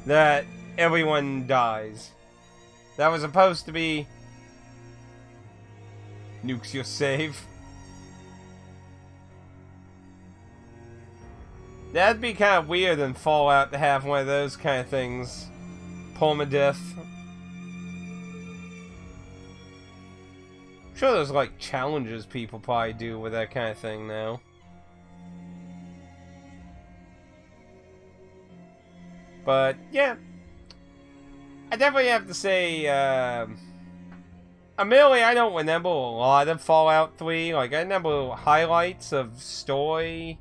that everyone dies. That was supposed to be nukes your save. That'd be kind of weird in Fallout to have one of those kind of things. Permadeath. I'm sure there's like challenges people probably do with that kind of thing now. But yeah, I definitely have to say, admittedly, I don't remember a lot of Fallout 3. Like, I remember highlights of story.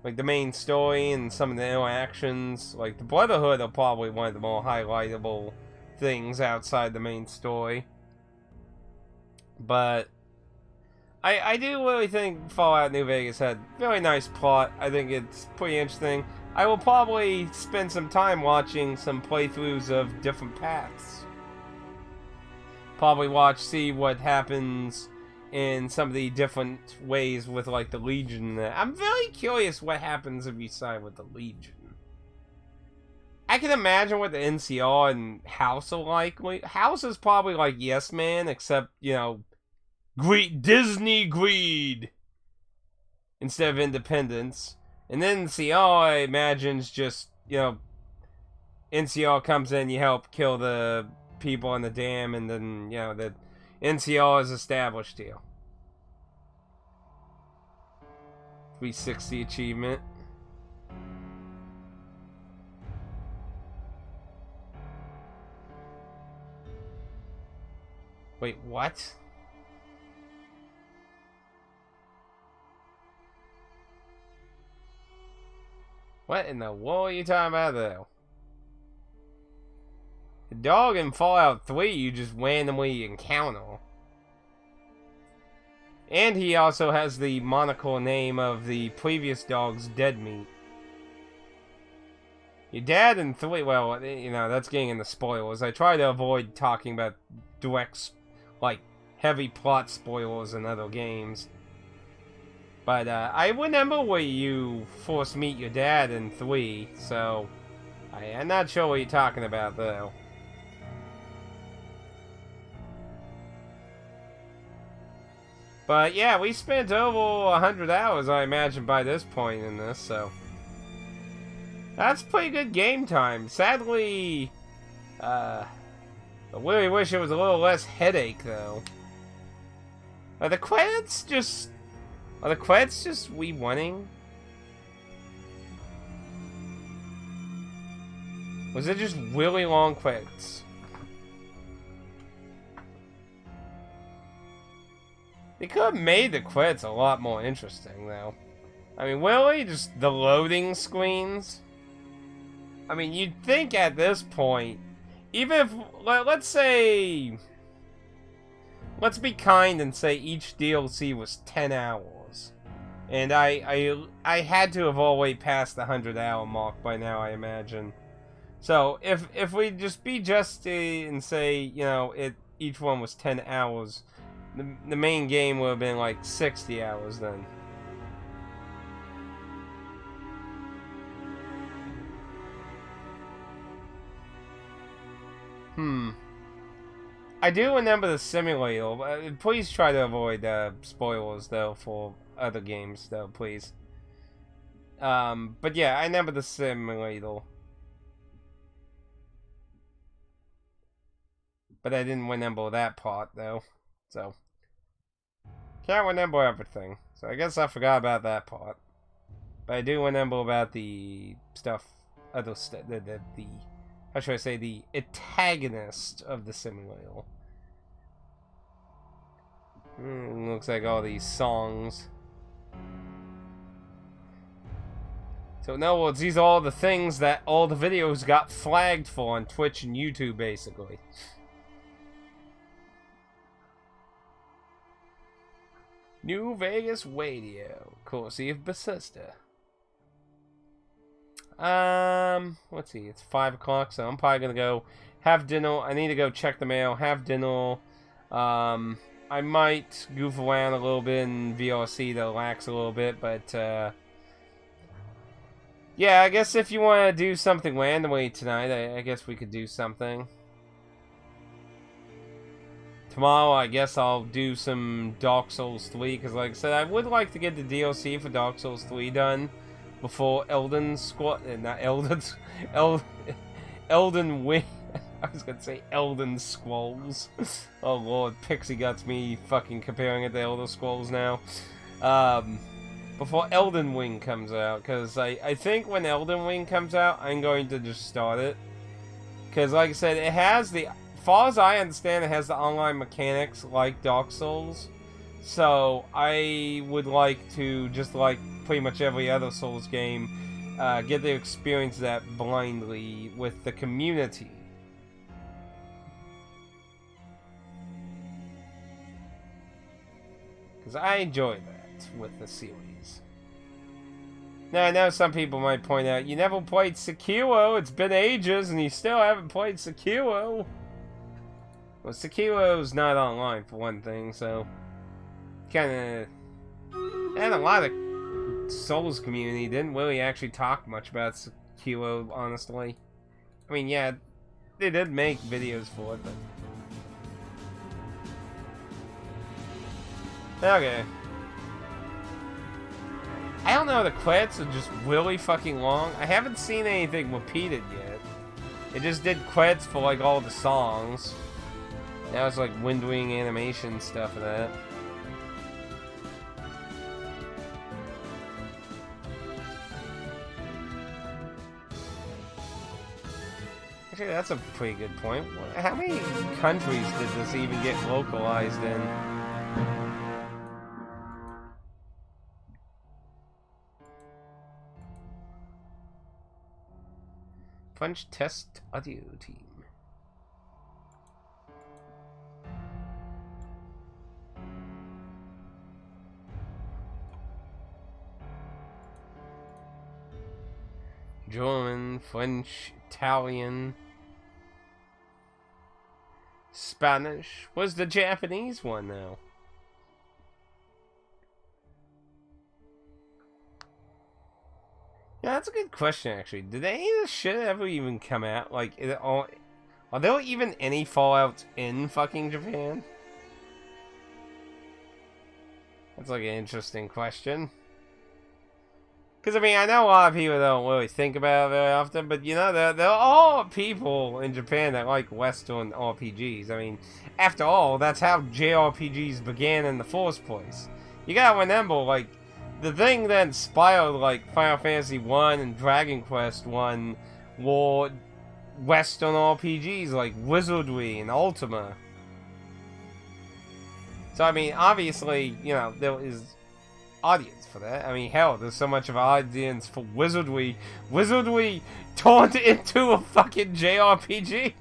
Like, the main story and some of the interactions. Like, the Brotherhood are probably one of the more highlightable things outside the main story. But I do really think Fallout New Vegas had a very nice plot. I think it's pretty interesting. I will probably spend some time watching some playthroughs of different paths. Probably see what happens in some of the different ways with, like, the Legion. I'm very curious what happens if you side with the Legion. I can imagine what the NCR and House are like. House is probably like Yes Man, except, you know, Disney greed instead of independence. And then NCR, I imagine, is just, you know, NCR comes in, you help kill the people on the dam, and then, you know, the NCR is established here. 360 achievement. Wait, what? What in the world are you talking about, though? The dog in Fallout 3 you just randomly encounter. And he also has the monocle name of the previous dog's dead meat. Your dad in 3, well, you know, that's getting into spoilers. I try to avoid talking about direct, like, heavy plot spoilers in other games. But, I remember where you first meet your dad in 3, so I'm not sure what you're talking about, though. But, yeah, we spent over 100 hours, I imagine, by this point in this, so that's pretty good game time. Sadly, I really wish it was a little less headache, though. Are the credits just re-running? Was it just really long credits? They could have made the credits a lot more interesting, though. I mean, really? Just the loading screens? I mean, you'd think at this point, even if, let's say, let's be kind and say each DLC was 10 hours. And I had to have already passed the 100-hour mark by now, I imagine. So, if we just be just and say, you know, each one was 10 hours, the main game would have been like 60 hours then. I do remember the simulator. Please try to avoid spoilers, though, for other games, though, please. But yeah, I remember the simulator. But I didn't remember that part, though. So, can't remember everything. So I guess I forgot about that part. But I do remember about the stuff, other stuff, the how should I say, the antagonist of the simulator. Looks like all these songs. So in other words, these are all the things that all the videos got flagged for on Twitch and YouTube, basically. New Vegas Radio, courtesy of Bethesda. Let's see, it's 5 o'clock, so I'm probably gonna go have dinner. I need to go check the mail, have dinner. I might goof around a little bit in VRC to relax a little bit, but, yeah, I guess if you want to do something randomly tonight, I guess we could do something. Tomorrow, I guess I'll do some Dark Souls 3, because like I said, I would like to get the DLC for Dark Souls 3 done before Elden Wing. I was gonna say Elden Scrolls. Oh lord, Pixie Guts me fucking comparing it to Elder Scrolls now. Before Elden Ring comes out, because I think when Elden Ring comes out, I'm going to just start it. Because like I said, it has the, as far as I understand, it has the online mechanics like Dark Souls. So I would like to, just like pretty much every other Souls game, get to experience that blindly with the community. Because I enjoy that with the series. Now, I know some people might point out, you never played Sekiro, it's been ages, and you still haven't played Sekiro. Well, Sekiro's not online, for one thing, so kinda... And a lot of Souls community didn't really actually talk much about Sekiro, honestly. I mean, yeah, they did make videos for it, but... Okay. I don't know, the credits are just really fucking long. I haven't seen anything repeated yet. It just did credits for like all the songs. Now it's like windowing animation stuff and that. Actually, that's a pretty good point. How many countries did this even get localized in? French Test Audio Team. German, French, Italian, Spanish. What's the Japanese one now? Yeah, that's a good question, actually. Did any of this shit ever even come out? Like, are there even any Fallouts in fucking Japan? That's like an interesting question. Because, I mean, I know a lot of people don't really think about it very often, but, you know, there are people in Japan that like Western RPGs. I mean, after all, that's how JRPGs began in the first place. You gotta remember, like, the thing that inspired, like, Final Fantasy 1 and Dragon Quest 1 were Western RPGs like Wizardry and Ultima. So, I mean, obviously, you know, there is audience for that. I mean, hell, there's so much of an audience for Wizardry. Wizardry turned into a fucking JRPG.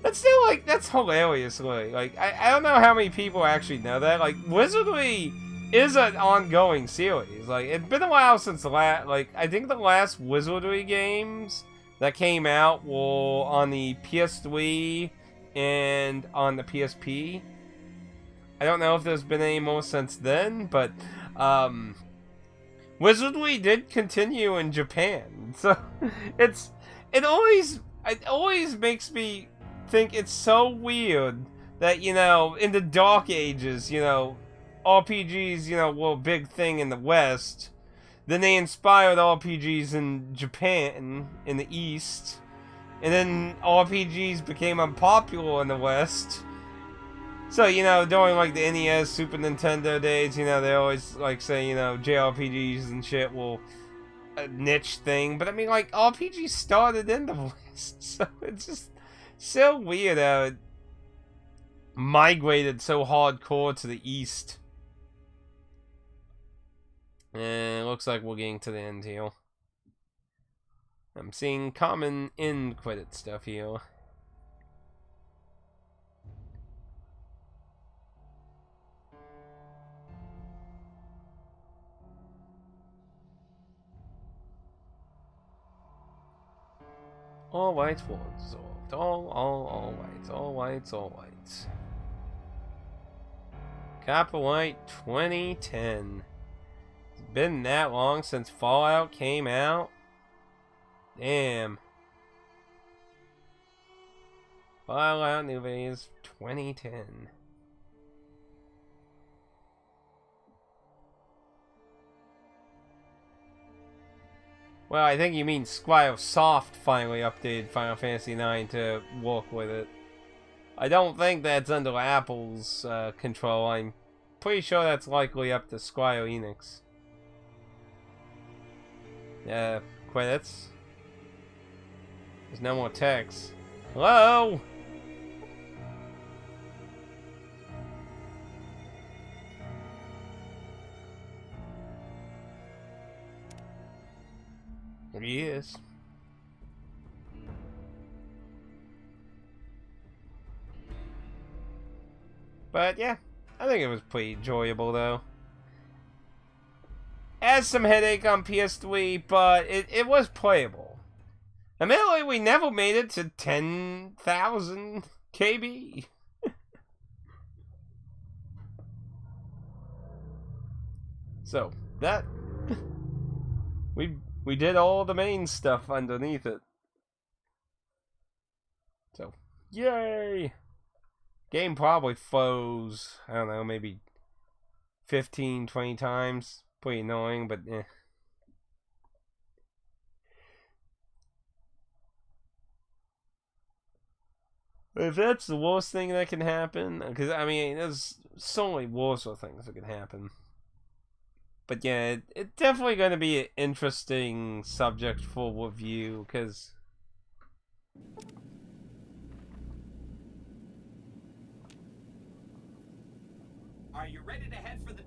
That's still, like, that's hilarious, really. Like, I don't know how many people actually know that. Like, Wizardry is an ongoing series. Like, it's been a while since the last, like, I think the last Wizardry games that came out were on the PS3 and on the PSP. I don't know if there's been any more since then, but, Wizardry did continue in Japan. So, it always makes me think it's so weird that, you know, in the Dark Ages, you know, RPGs, you know, were a big thing in the West. Then they inspired RPGs in Japan, in the East. And then RPGs became unpopular in the West. So, you know, during, like, the NES, Super Nintendo days, you know, they always, like, say, you know, JRPGs and shit will a niche thing. But, I mean, like, RPGs started in the West. So, it's just so weird how it migrated so hardcore to the East. And it looks like we're getting to the end here. I'm seeing common end credit stuff here. All whites were dissolved. All whites. All whites, all whites. Copperwhite 2010. It's been that long since Fallout came out? Damn. Fallout New Vegas 2010. Well, I think you mean Squaresoft finally updated Final Fantasy IX to work with it. I don't think that's under Apple's control. I'm pretty sure that's likely up to Square Enix. Credits. There's no more text. Hello? There he is. But yeah, I think it was pretty enjoyable though. Has some headache on PS3, but it was playable. Admittedly, we never made it to 10,000 KB. So, that... We did all the main stuff underneath it. So, yay! Game probably froze, I don't know, maybe 15, 20 times. Pretty annoying, but eh. If that's the worst thing that can happen, because, I mean, there's so many worse things that can happen. But yeah, it's definitely going to be an interesting subject for review, because... Are you ready to head for the...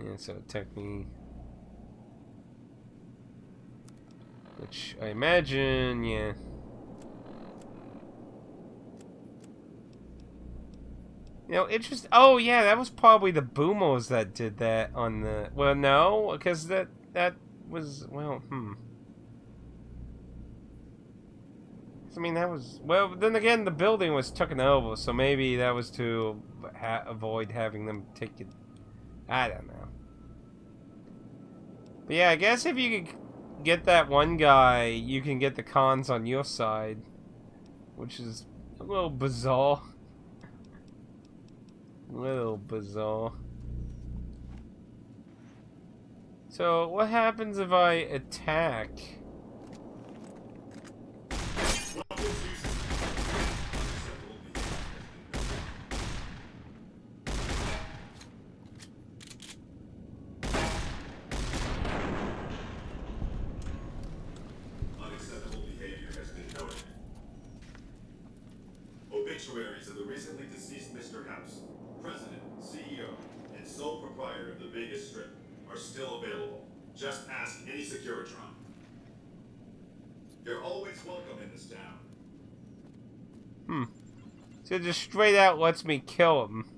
Yeah, so it took me... Which, I imagine, yeah... You know, interesting. Oh yeah, that was probably the Boomers that did that on the. Well, no, because that was I mean, that was well. Then again, the building was taken over, so maybe that was to avoid having them take it. I don't know. But yeah, I guess if you could get that one guy, you can get the cons on your side, which is a little bizarre. Little bizarre. So, what happens if I attack? Unacceptable behavior has been noted. Obituaries of the recently deceased Mr. House. Present and sole proprietor of the Vegas Strip, are still available. Just ask any Securitron. You're always welcome in this town. So it just straight out lets me kill him.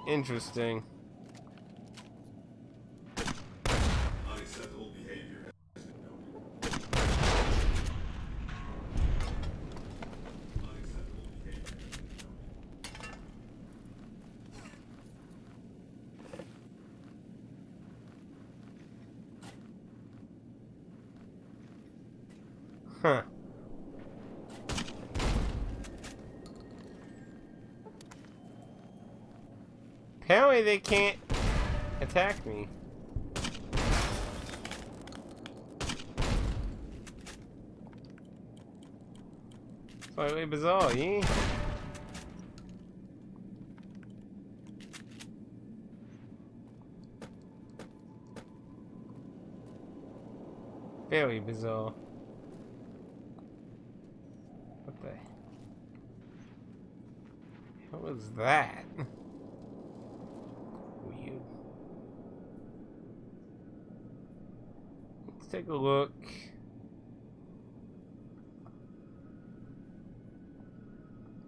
Interesting. Unacceptable behavior has been noted. Unacceptable behavior has been noted. Huh. Apparently they can't attack me. Slightly bizarre, yeah? Very bizarre. What the hell was that? Weird. Let's take a look.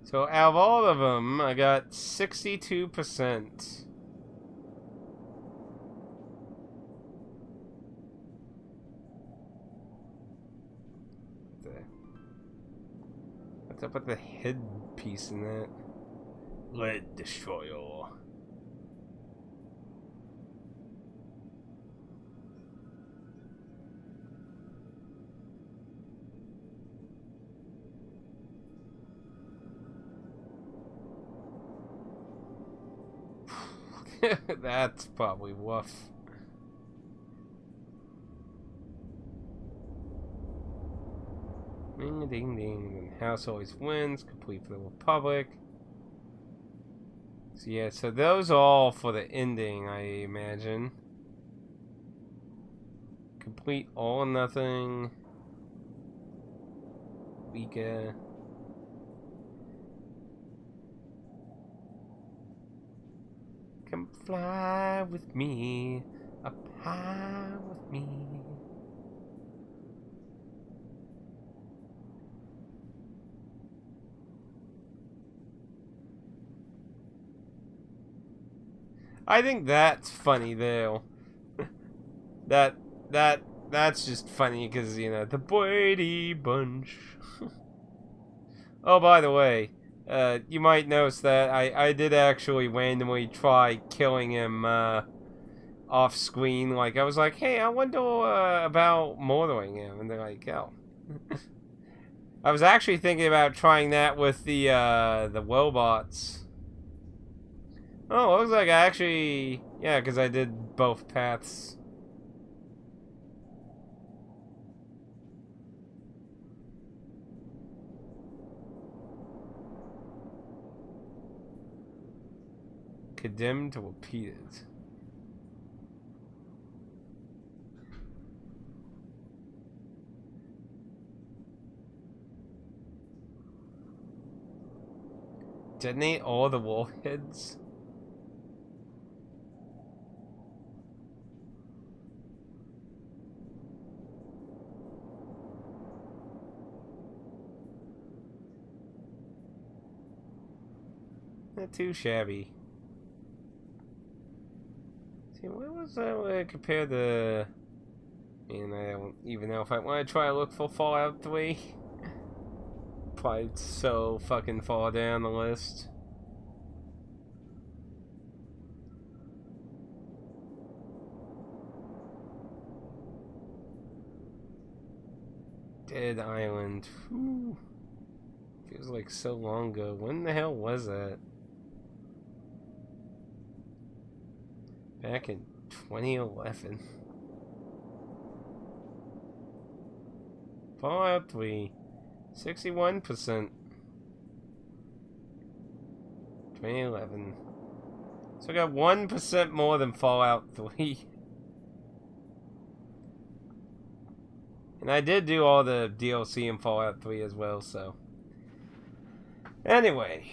So out of all of them, I got 62%. What's up with the headpiece in that? Lead Destroyer. That's probably rough. Ding ding ding. House always wins. Complete for the Republic. So yeah, so those are all for the ending, I imagine. Complete all or nothing. Vika. Come fly with me, up high with me. I think that's funny though. That's just funny because, you know, the Brady Bunch. Oh, by the way, you might notice that I did actually randomly try killing him off screen. Like, I was like, hey, I wonder about murdering him, and they're like, oh. I was actually thinking about trying that with the robots. Oh, it looks like I actually, yeah, because I did both paths. Condemned to repeat it. Detonate all the warheads? Not too shabby. See, what was that when I compared the... And I don't even know if I want to try to look for Fallout 3. Probably so fucking far down the list. Dead Island. Whew. Feels like so long ago. When the hell was that? Back in 2011. Fallout 3. 61%. 2011. So I got 1% more than Fallout 3. And I did do all the DLC in Fallout 3 as well, so. Anyway.